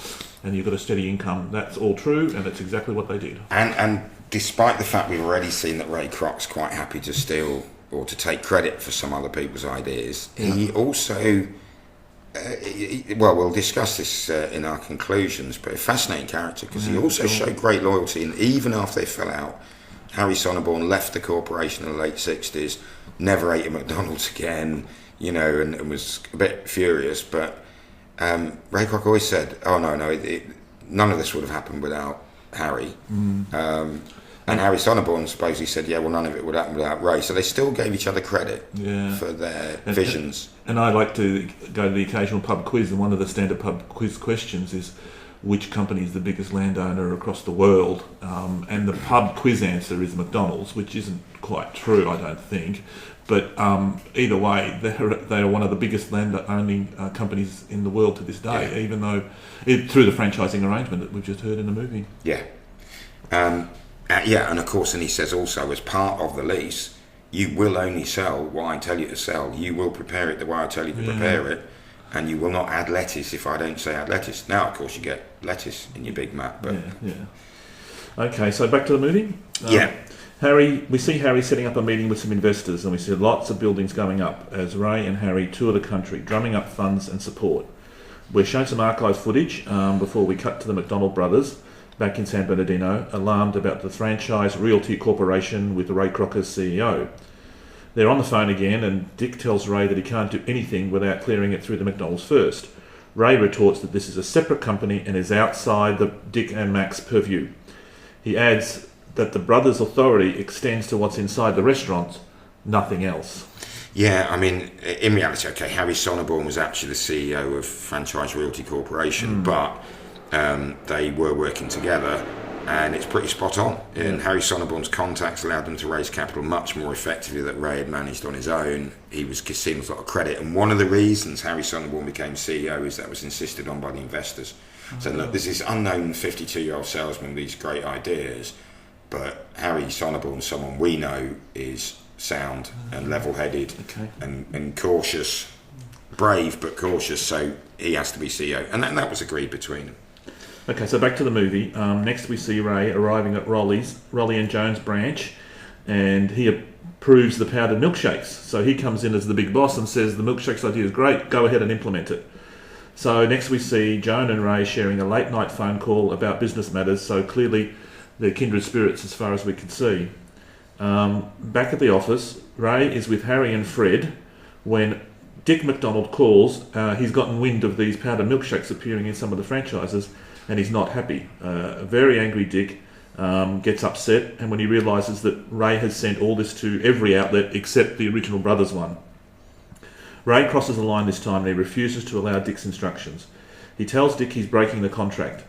and you've got a steady income, that's all true, and that's exactly what they did. And despite the fact we've already seen that Ray Kroc's quite happy to steal or to take credit for some other people's ideas. He also, we'll discuss this in our conclusions, but a fascinating character because he also showed great loyalty, and even after they fell out, Harry Sonneborn left the corporation in the late 60s, never ate at McDonald's again, and was a bit furious, but Ray Kroc always said, none of this would have happened without Harry. And Harry Sonneborn supposedly said, none of it would happen without Ray. So they still gave each other credit for their visions. And I like to go to the occasional pub quiz, and one of the standard pub quiz questions is, which company is the biggest landowner across the world? And the pub quiz answer is McDonald's, which isn't quite true, I don't think. But either way, they are one of the biggest land-owning companies in the world to this day, even though through the franchising arrangement that we've just heard in the movie. Yeah. And of course, and he says also, as part of the lease, you will only sell what I tell you to sell. You will prepare it the way I tell you to prepare it, and you will not add lettuce if I don't say add lettuce. Now, of course, you get lettuce in your Big Mac. But Okay, so back to the movie. We see Harry setting up a meeting with some investors, and we see lots of buildings going up as Ray and Harry tour the country, drumming up funds and support. We're shown some archive footage before we cut to the McDonald brothers back in San Bernardino, alarmed about the franchise Realty Corporation with Ray Kroc as CEO. They're on the phone again, and Dick tells Ray that he can't do anything without clearing it through the McDonald's first. Ray retorts that this is a separate company and is outside the Dick and Mack's purview. He adds that the brothers' authority extends to what's inside the restaurant, nothing else. Yeah, I mean, in reality, Harry Sonneborn was actually the CEO of Franchise Realty Corporation, but they were working together, and it's pretty spot on. And Harry Sonneborn's contacts allowed them to raise capital much more effectively that Ray had managed on his own. He was seen with a lot of credit, and one of the reasons Harry Sonneborn became CEO is that was insisted on by the investors. So look, there's this unknown 52-year-old salesman with these great ideas, but Harry Sonneborn, someone we know, is sound and level-headed and cautious, brave but cautious, so he has to be CEO, and that was agreed between them. Okay, so back to the movie. Next we see Ray arriving at Raleigh and Jones branch, and he approves the powdered milkshakes. So he comes in as the big boss and says the milkshakes idea is great, go ahead and implement it. So next we see Joan and Ray sharing a late night phone call about business matters, so clearly they're kindred spirits as far as we can see. Back at the office, Ray is with Harry and Fred when Dick McDonald calls. He's gotten wind of these powdered milkshakes appearing in some of the franchises, and he's not happy. A very angry Dick gets upset, and when he realises that Ray has sent all this to every outlet except the original Brothers one. Ray crosses the line this time, and he refuses to allow Dick's instructions. He tells Dick he's breaking the contract.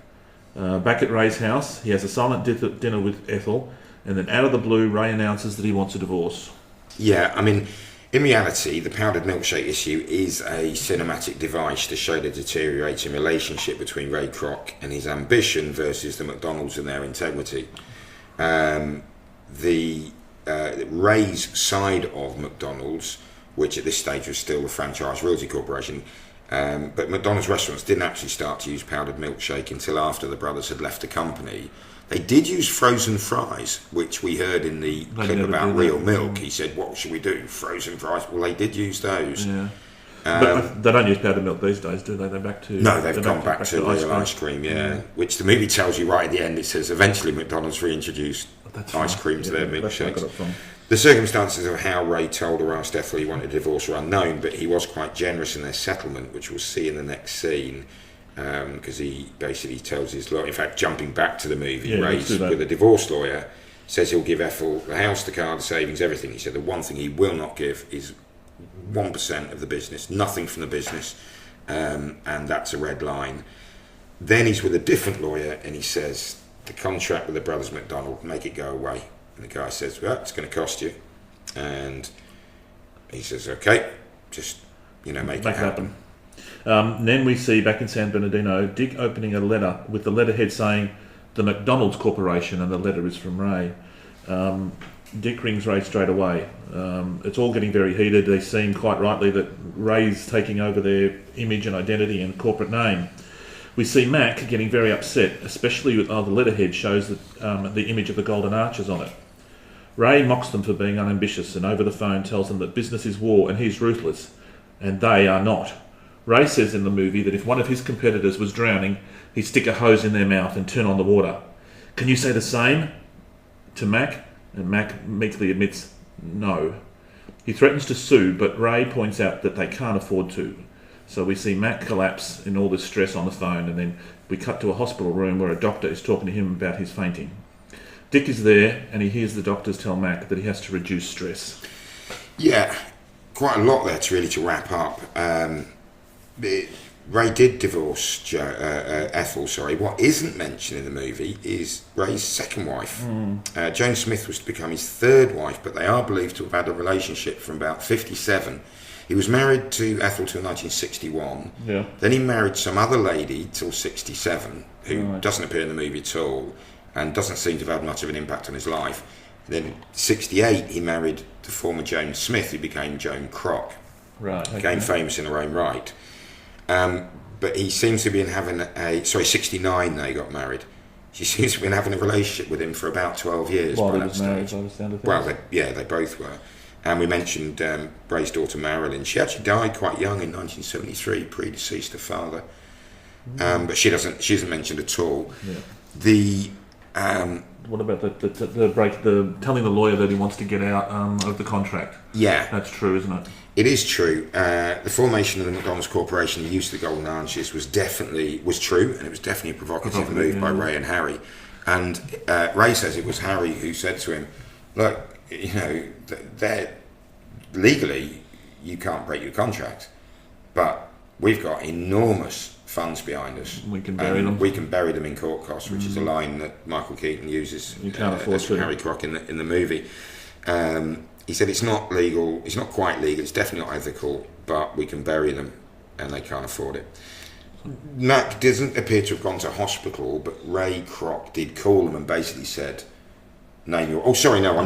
Back at Ray's house, he has a silent dinner with Ethel, and then out of the blue, Ray announces that he wants a divorce. Yeah, I mean, in reality, the powdered milkshake issue is a cinematic device to show the deteriorating relationship between Ray Kroc and his ambition versus the McDonald's and their integrity. Ray's side of McDonald's, which at this stage was still the Franchise Realty Corporation, but McDonald's restaurants didn't actually start to use powdered milkshake until after the brothers had left the company. They did use frozen fries, which we heard in the clip about real milk. He said, what should we do? Frozen fries? Well, they did use those. Yeah. But they don't use powdered milk these days, do they? They're back to... No, they've gone back to real ice cream, Which the movie tells you right at the end. It says, eventually McDonald's reintroduced ice cream to their milkshakes. The circumstances of how Ray told or asked Ethel he wanted a divorce are unknown, but he was quite generous in their settlement, which we'll see in the next scene. Because he basically tells his lawyer, in fact, jumping back to the movie, Ray's with a divorce lawyer, says he'll give Ethel the house, the car, the savings, everything. He said the one thing he will not give is 1% of the business, nothing from the business, and that's a red line. Then he's with a different lawyer, and he says the contract with the brothers McDonald, make it go away. And the guy says, well, it's going to cost you. And he says, okay, just make it happen. Then we see back in San Bernardino Dick opening a letter with the letterhead saying the McDonald's Corporation, and the letter is from Ray. Dick rings Ray straight away. It's all getting very heated. They seem quite rightly that Ray's taking over their image and identity and corporate name. We see Mac getting very upset, especially with the letterhead shows that, the image of the Golden Arches on it. Ray mocks them for being unambitious and over the phone tells them that business is war and he's ruthless, and they are not. Ray says in the movie that if one of his competitors was drowning, he'd stick a hose in their mouth and turn on the water. Can you say the same to Mac? And Mac meekly admits no. He threatens to sue, but Ray points out that they can't afford to. So we see Mac collapse in all this stress on the phone, and then we cut to a hospital room where a doctor is talking to him about his fainting. Dick is there, and he hears the doctors tell Mac that he has to reduce stress. Yeah, quite a lot there to wrap up. Ray did divorce Ethel. What isn't mentioned in the movie is Ray's second wife. Joan Smith was to become his third wife, but they are believed to have had a relationship from about 57. He was married to Ethel till 1961. Yeah. Then he married some other lady till 67, who doesn't appear in the movie at all, and doesn't seem to have had much of an impact on his life. Then 68, he married the former Joan Smith, who became Joan Kroc. Right. Okay. Became famous in her own right. But he seems to have been having 69 they got married. She seems to have been having a relationship with him for about 12 years. While by that stage. Well, they both were. And we mentioned Ray's daughter Marilyn. She actually died quite young in 1973, predeceased her father. But she isn't mentioned at all. Yeah. What about the telling the lawyer that he wants to get out of the contract? Yeah. That's true, isn't it? It is true. The formation of the McDonald's Corporation, the use of the golden arches was true, and it was definitely a provocative move by Ray and Harry. And Ray says it was Harry who said to him, look, they're legally, you can't break your contract, but we've got enormous funds behind us. We can bury them. We can bury them in court costs, which is a line that Michael Keaton uses as Harry Kroc in the movie. He said it's not legal, it's not quite legal, it's definitely not ethical, but we can bury them and they can't afford it. Mac doesn't appear to have gone to hospital, but Ray Kroc did call him and basically said, I'm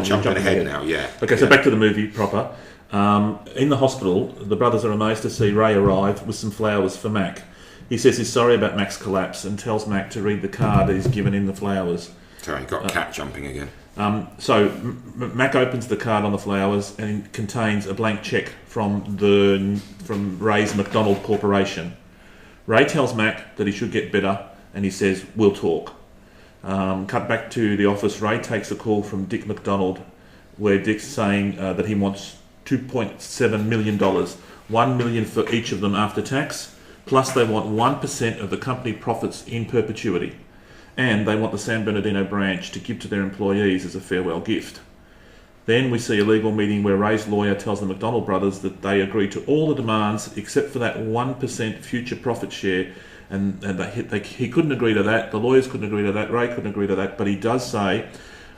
jumping ahead now, yeah. Okay, so back to the movie proper. In the hospital, the brothers are amazed to see Ray arrive with some flowers for Mac. He says he's sorry about Mac's collapse and tells Mac to read the card that he's given in the flowers. Sorry, got a cat jumping again. So Mac opens the card on the flowers and it contains a blank cheque from Ray's McDonald Corporation. Ray tells Mac that he should get better and he says, we'll talk. Cut back to the office. Ray takes a call from Dick McDonald where Dick's saying that he wants $2.7 million, $1 million for each of them after tax, plus they want 1% of the company profits in perpetuity. And they want the San Bernardino branch to give to their employees as a farewell gift. Then we see a legal meeting where Ray's lawyer tells the McDonald brothers that they agree to all the demands except for that 1% future profit share, and he couldn't agree to that, the lawyers couldn't agree to that, Ray couldn't agree to that, but he does say...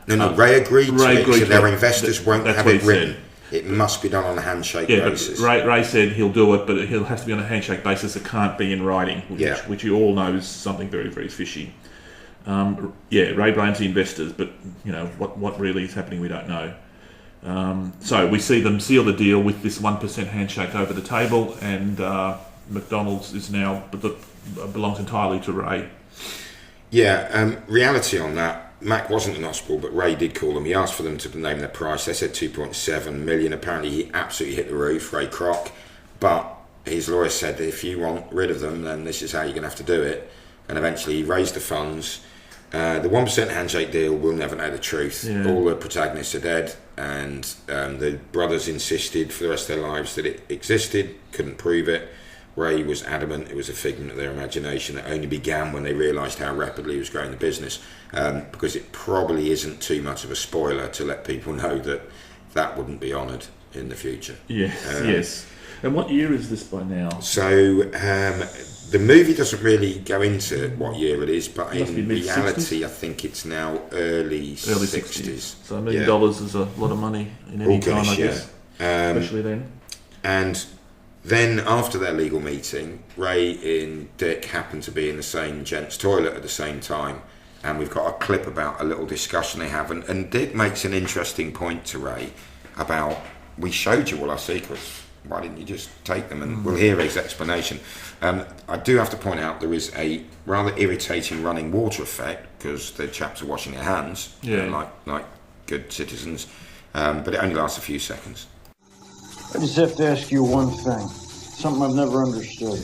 Ray agreed to it, so their investors won't have it written. It must be done on a handshake basis. But Ray said he'll do it, but he'll have to be on a handshake basis. It can't be in writing, which you all know is something very, very fishy. Ray blames the investors, but what really is happening, we don't know. So we see them seal the deal with this 1% handshake over the table, and McDonald's is now belongs entirely to Ray. Reality on that. Mac wasn't in hospital, but Ray did call them. He asked for them to name their price. They said 2.7 million. Apparently, he absolutely hit the roof, Ray Kroc. But his lawyer said that if you want rid of them, then this is how you're going to have to do it. And eventually, he raised the funds. The 1% handshake deal, we'll never know the truth. Yeah. All the protagonists are dead, and the brothers insisted for the rest of their lives that it existed, couldn't prove it. Ray was adamant it was a figment of their imagination that only began when they realised how rapidly he was growing the business, because it probably isn't too much of a spoiler to let people know that wouldn't be honoured in the future. Yes. And what year is this by now? So the movie doesn't really go into what year it is, but in reality I think it's now early 60s. So $1 million is a lot of money in any time, I guess, especially then. And then after their legal meeting, Ray and Dick happen to be in the same gents' toilet at the same time, and we've got a clip about a little discussion they have, and Dick makes an interesting point to Ray about, we showed you all our secrets, why didn't you just take them? And we'll hear his explanation. I do have to point out there is a rather irritating running water effect because the chaps are washing their hands, like good citizens, but it only lasts a few seconds. I just have to ask you one thing. Something I've never understood.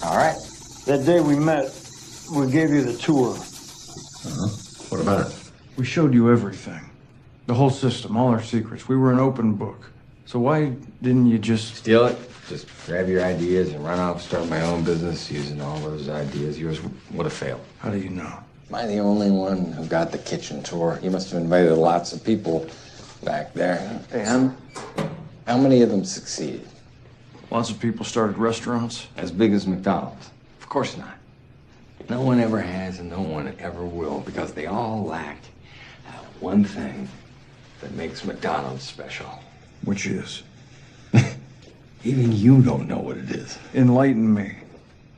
All right. That day we met, we gave you the tour. What about it? We showed you everything. The whole system, all our secrets. We were an open book. So why didn't you just... Steal it? Just grab your ideas and run off, start my own business using all those ideas. Yours would have failed. How do you know? Am I the only one who got the kitchen tour? You must have invited lots of people back there. And? How many of them succeeded? Lots of people started restaurants. As big as McDonald's? Of course not. No one ever has and no one ever will, because they all lack that one thing that makes McDonald's special. Which is? Even you don't know what it is. Enlighten me.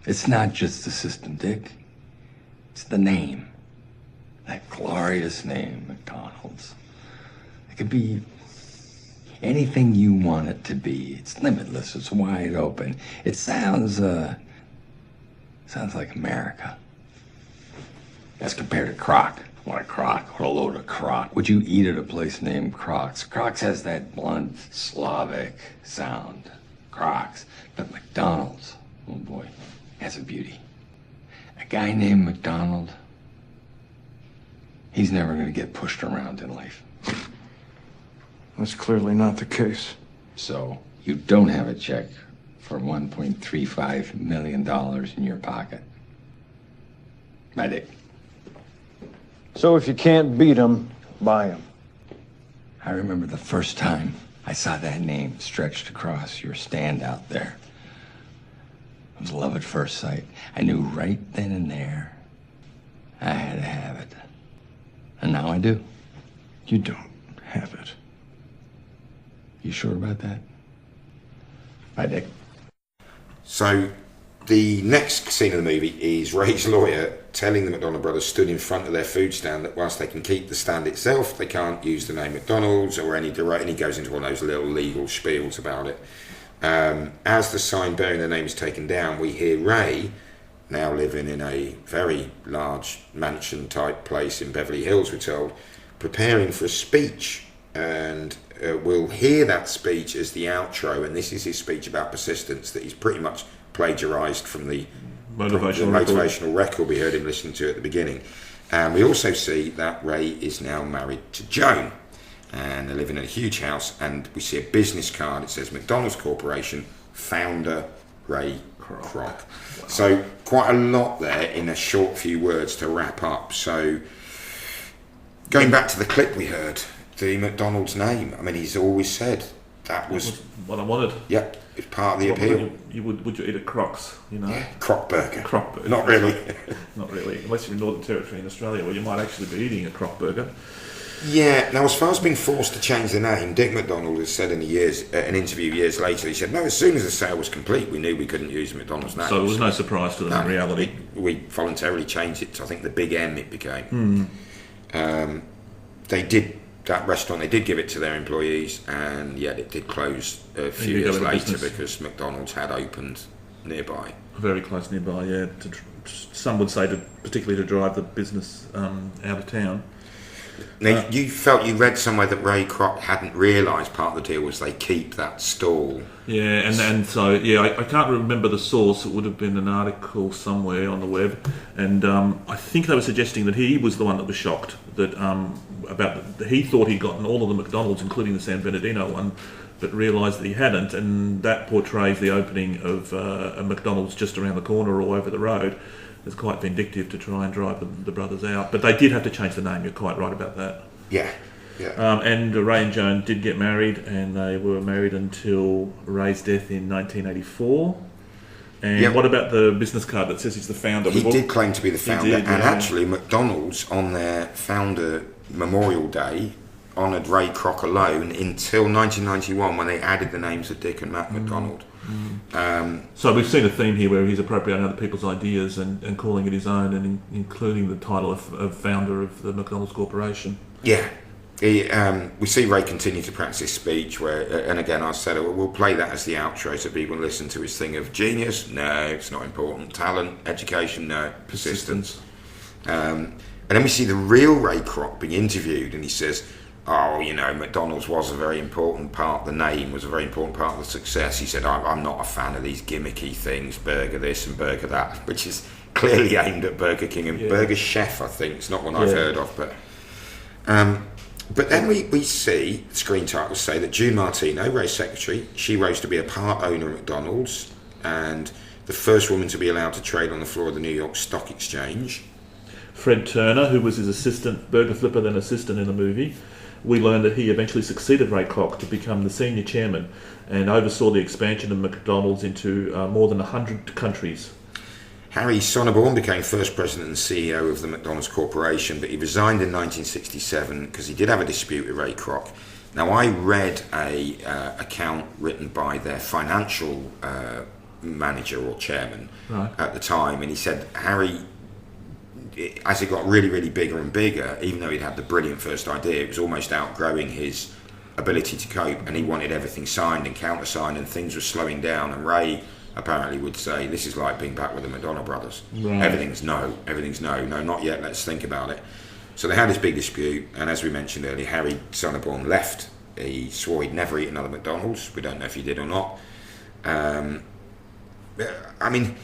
It's not just the system, Dick. It's the name. That glorious name, McDonald's. It could be anything you want it to be. It's limitless. It's wide open. It sounds like America. As compared to Kroc. What a Kroc. What a load of Kroc. Would you eat at a place named Kroc's? Kroc's has that blunt Slavic sound. Kroc's. But McDonald's, oh boy, has a beauty. A guy named McDonald, he's never going to get pushed around in life. That's clearly not the case. So, you don't have a check for $1.35 million in your pocket. My Dick. So if you can't beat them, buy them. I remember the first time I saw that name stretched across your stand out there. It was love at first sight. I knew right then and there I had to have it. And now I do. You don't have it. You sure about that? Bye, Dick. So the next scene of the movie is Ray's lawyer telling the McDonald brothers stood in front of their food stand that whilst they can keep the stand itself, they can't use the name McDonald's or any direct, and he goes into one of those little legal spiels about it. As the sign bearing the name is taken down, we hear Ray, now living in a very large mansion type place in Beverly Hills, we're told, preparing for a speech, and we'll hear that speech as the outro, and this is his speech about persistence that he's pretty much plagiarised from the motivational record we heard him listen to at the beginning. And we also see that Ray is now married to Joan, and they're living in a huge house, and we see a business card. It says McDonald's Corporation, founder Ray Kroc. Wow. So quite a lot there in a short few words to wrap up. So going back to the clip we heard, the McDonald's name, I mean, he's always said that was what I wanted. Yep, it's part of the appeal. Would you eat a Croc's? You know, yeah, Kroc burger. Kroc burger. Not really. Not really, unless you're in Northern Territory in Australia, where you might actually be eating a Kroc burger. Yeah. Now, as far as being forced to change the name, Dick McDonald has said in an interview years later, he said, "No, as soon as the sale was complete, we knew we couldn't use McDonald's name." So it was no surprise to them in reality. We voluntarily changed it to, I think, the Big M. It became. They did. That restaurant, they did give it to their employees, and yet it did close a few years later because McDonald's had opened nearby. Very close nearby, yeah. Some would say, particularly to drive the business out of town. Now, you felt you read somewhere that Ray Kroc hadn't realised part of the deal was they keep that stall. Yeah, and so, yeah, I can't remember the source. It would have been an article somewhere on the web, and I think they were suggesting that he was the one that was shocked that he thought he'd gotten all of the McDonald's, including the San Bernardino one, but realised that he hadn't, and that portrays the opening of a McDonald's just around the corner or over the road as quite vindictive to try and drive the brothers out. But they did have to change the name. You're quite right about that. Yeah. And Ray and Joan did get married, and they were married until Ray's death in 1984. And what about the business card that says he's the founder? He did claim to be the founder, actually McDonald's on their founder Memorial Day honoured Ray Kroc alone until 1991 when they added the names of Dick and Mack McDonald. So we've seen a theme here where he's appropriating other people's ideas and calling it his own, and including the title of founder of the McDonald's Corporation. Yeah. We see Ray continue to practice his speech where, and again I said we'll play that as the outro so people listen to his thing of genius, no, it's not important, talent, education, no, persistence. And then we see the real Ray Kroc being interviewed, and he says, oh, you know, McDonald's was a very important part, the name was a very important part of the success. He said, I'm not a fan of these gimmicky things, burger this and burger that, which is clearly aimed at Burger King and Burger Chef, I think. It's not one I've heard of, but then we see screen titles say that June Martino, Ray's secretary, she rose to be a part owner at McDonald's and the first woman to be allowed to trade on the floor of the New York Stock Exchange. Fred Turner, who was his assistant, burger flipper, then assistant in the movie, we learned that he eventually succeeded Ray Kroc to become the senior chairman and oversaw the expansion of McDonald's into more than 100 countries. Harry Sonneborn became first president and CEO of the McDonald's Corporation, but he resigned in 1967 because he did have a dispute with Ray Kroc. Now, I read a account written by their financial manager or chairman at the time, and he said Harry, as it got really, really bigger and bigger, even though he'd had the brilliant first idea, it was almost outgrowing his ability to cope, and he wanted everything signed and countersigned, and things were slowing down. And Ray apparently would say, this is like being back with the McDonald brothers. Everything's no, not yet, let's think about it. So they had this big dispute, and as we mentioned earlier, Harry Sonneborn left. He swore he'd never eat another McDonald's. We don't know if he did or not. I mean,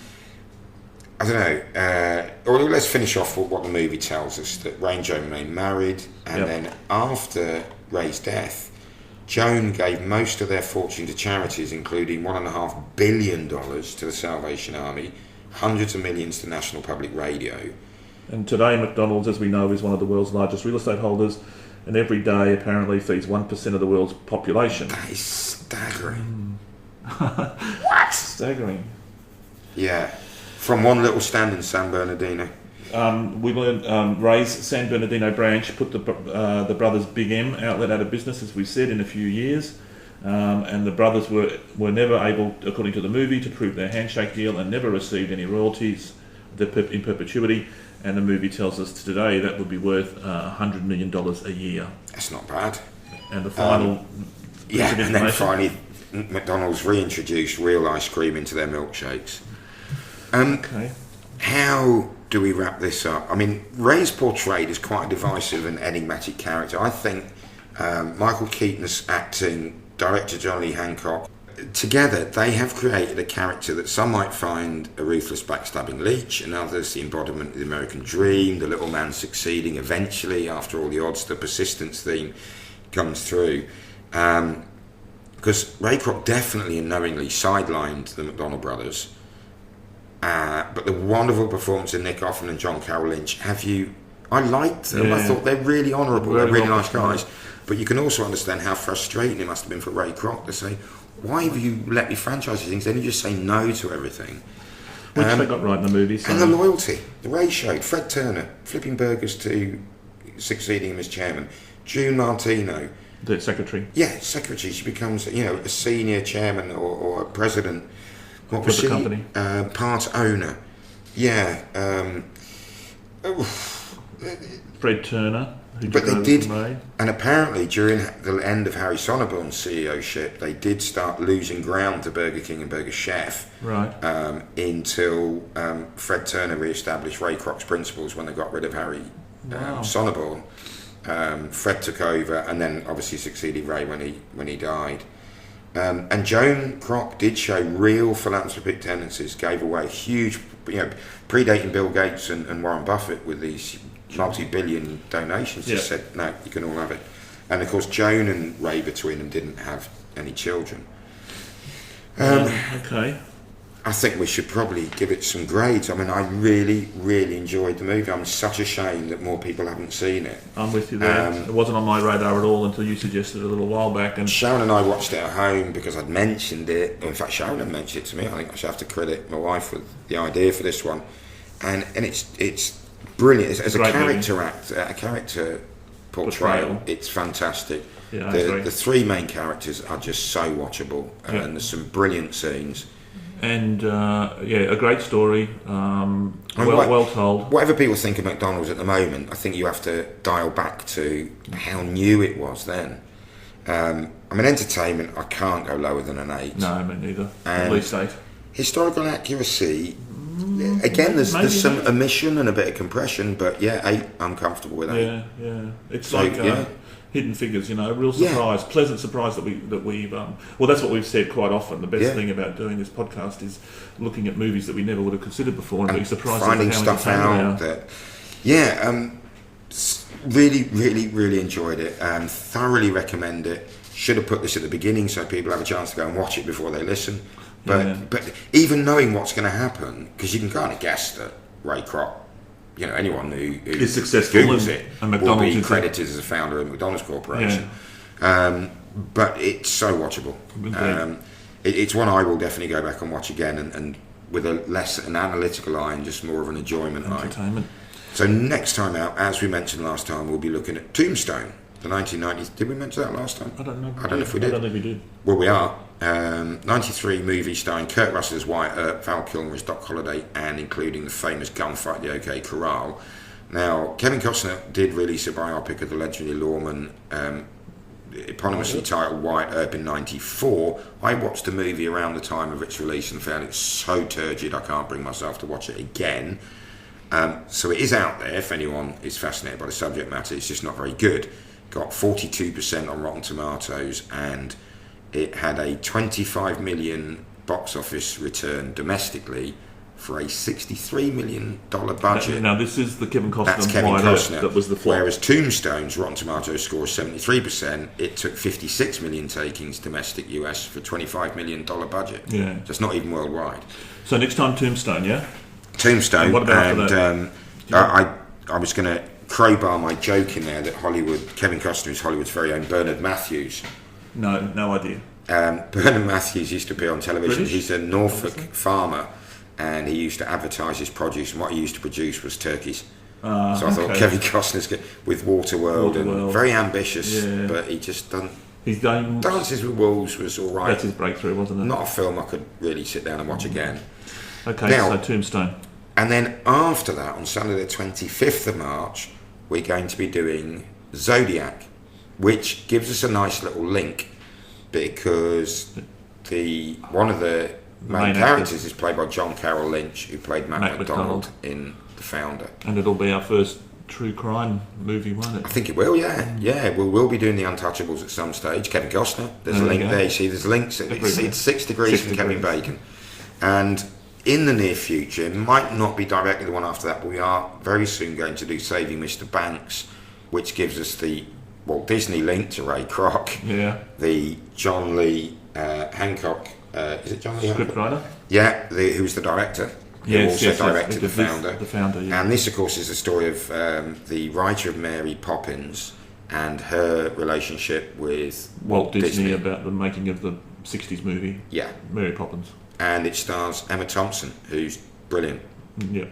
I don't know. Or let's finish off with what the movie tells us, that Ray and Joan remained married, and then after Ray's death, Joan gave most of their fortune to charities, including $1.5 billion to the Salvation Army, hundreds of millions to National Public Radio. And today McDonald's, as we know, is one of the world's largest real estate holders, and every day apparently feeds 1% of the world's population. That is staggering. What? Staggering. Yeah. From one little stand in San Bernardino. We learned Ray's San Bernardino branch put the brothers Big M outlet out of business, as we said, in a few years. And the brothers were never able, according to the movie, to prove their handshake deal and never received any royalties in perpetuity. And the movie tells us today that would be worth $100 million a year. That's not bad. And the final and then finally McDonald's reintroduced real ice cream into their milkshakes. Okay. How do we wrap this up? I mean, Ray's portrayed as quite a divisive and enigmatic character. I think Michael Keaton's acting, director John Lee Hancock, together they have created a character that some might find a ruthless backstabbing leech, and others the embodiment of the American dream, the little man succeeding eventually after all the odds. The persistence theme comes through. Because Ray Kroc definitely and knowingly sidelined the McDonald brothers. But the wonderful performance of Nick Offermand and John Carrol Lynch, I liked them. Yeah. I thought they're really honourable, they're really nice guys. But you can also understand how frustrating it must have been for Ray Kroc to say, why have you let me franchise these things? Then you just say no to everything. Which they got right in the movie. So. And the loyalty. The Ray showed. Fred Turner, flipping burgers to succeeding him as chairman. June Martino. The secretary. Yeah, secretary. She becomes, a senior chairman or a president. What was the she? Company. Part owner. Yeah. Fred Turner. But they did, and apparently during the end of Harry Sonneborn's CEOship, they did start losing ground to Burger King and Burger Chef. Right. Until Fred Turner re-established Ray Kroc's principles when they got rid of Harry Sonneborn. Fred took over, and then obviously succeeded Ray when he died. And Joan Kroc did show real philanthropic tendencies, gave away huge, predating Bill Gates and Warren Buffett with these multi-billion donations. Just said, no, you can all have it. And of course, Joan and Ray between them didn't have any children. Okay. I think we should probably give it some grades. I mean, I really, really enjoyed the movie. I'm such a shame that more people haven't seen it. I'm with you there. It wasn't on my radar at all until you suggested it a little while back. And Sharon and I watched it at home because I'd mentioned it. In fact, Sharon had mentioned it to me. I think I should have to credit my wife with the idea for this one. And it's brilliant. As a character portrayal, it's fantastic. Yeah, I agree. The three main characters are just so watchable, and there's some brilliant scenes. And a great story, well told. Whatever people think of McDonald's at the moment, I think you have to dial back to how new it was then. I mean, entertainment, I can't go lower than an 8. No, me neither. At least 8. Historical accuracy, again, there's some omission and a bit of compression, but 8, I'm comfortable with 8. Yeah. It's hidden figures, you know, a real surprise, pleasant surprise that we've well, that's what we've said quite often. The best thing about doing this podcast is looking at movies that we never would have considered before and being surprised finding at how stuff out that really, really, really enjoyed it and thoroughly recommend it. Should have put this at the beginning so people have a chance to go and watch it before they listen. But even knowing what's going to happen, because you can kind of guess that Ray Kroc, you know, anyone who is successful Googles it and will be credited as a founder of McDonald's Corporation. But it's so watchable. It's one I will definitely go back and watch again, and with an analytical eye and just more of an enjoyment eye. So next time out, as we mentioned last time, we'll be looking at Tombstone, the 1990s. Did we mention that last time? I don't know. I don't know if we did. I don't think we did. Well, we are. 93 movie starring Kurt Russell as Wyatt Earp, Val Kilmer as Doc Holliday, and including the famous gunfight at the OK Corral. Now, Kevin Costner did release a biopic of the legendary lawman, eponymously titled Wyatt Earp in 94. I watched the movie around the time of its release and found it so turgid I can't bring myself to watch it again. So it is out there if anyone is fascinated by the subject matter. It's just not very good. Got 42% on Rotten Tomatoes, and it had a $25 million box office return domestically for a $63 million budget. Now this is the Kevin Costner. That's Kevin Costner. That was the flop. Whereas Tombstone's Rotten Tomatoes score is 73%. It took 56 million takings domestic US for $25 million budget. Yeah. So it's not even worldwide. So next time Tombstone, yeah? Tombstone. And what about after that? I was going to crowbar my joke in there that Kevin Costner is Hollywood's very own Bernard Matthews. No idea. Bernard Matthews used to be on television. British? He's a Norfolk farmer, and he used to advertise his produce, and what he used to produce was turkeys. So I thought Kevin Costner's good with Waterworld and very ambitious, but he just doesn't. He's done Dances with Wolves was all right. That's his breakthrough, wasn't it? Not a film I could really sit down and watch again. Okay, now, so Tombstone. And then after that, on Sunday the 25th of March, we're going to be doing Zodiac, which gives us a nice little link because one of the main characters is played by John Carrol Lynch, who played Mac McDonald in The Founder. And it'll be our first true crime movie, won't it? I think it will, yeah. We'll be doing The Untouchables at some stage. Kevin Costner, there's a link there. You see, there's links. It's 6 degrees from Kevin Bacon. And in the near future, it might not be directly the one after that, but we are very soon going to do Saving Mr. Banks, which gives us the Walt Disney link to Ray Kroc, the John Lee Hancock, is it John Lee Hancock? Scriptwriter? Yeah, who's the director. Who also directed The Founder. The Founder, yeah. And this, of course, is the story of the writer of Mary Poppins and her relationship with Walt Disney about the making of the 60s movie, Mary Poppins. And it stars Emma Thompson, who's brilliant. Yeah.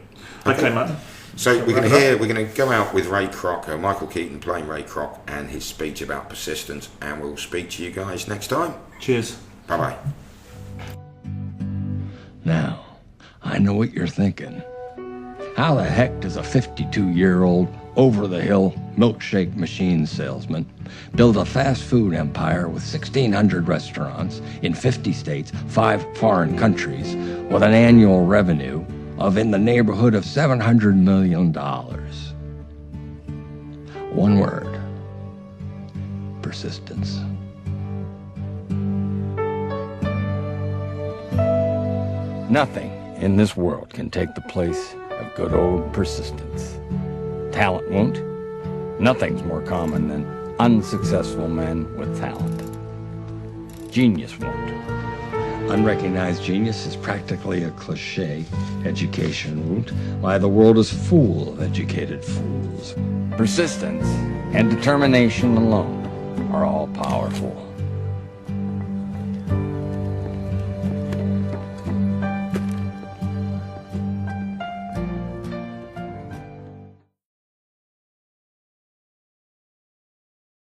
Okay, Martin. So we're going to go out with Ray Kroc, Michael Keaton playing Ray Kroc, and his speech about persistence, and we'll speak to you guys next time. Cheers. Bye-bye. Now, I know what you're thinking. How the heck does a 52-year-old over-the-hill milkshake machine salesman build a fast food empire with 1,600 restaurants in 50 states, 5 foreign countries, with an annual revenue of in the neighborhood of $700 million? One word: persistence. Nothing in this world can take the place of good old persistence. Talent won't. Nothing's more common than unsuccessful men with talent. Genius won't. Unrecognized genius is practically a cliche. Education won't. Why, the world is full of educated fools. Persistence and determination alone are all powerful.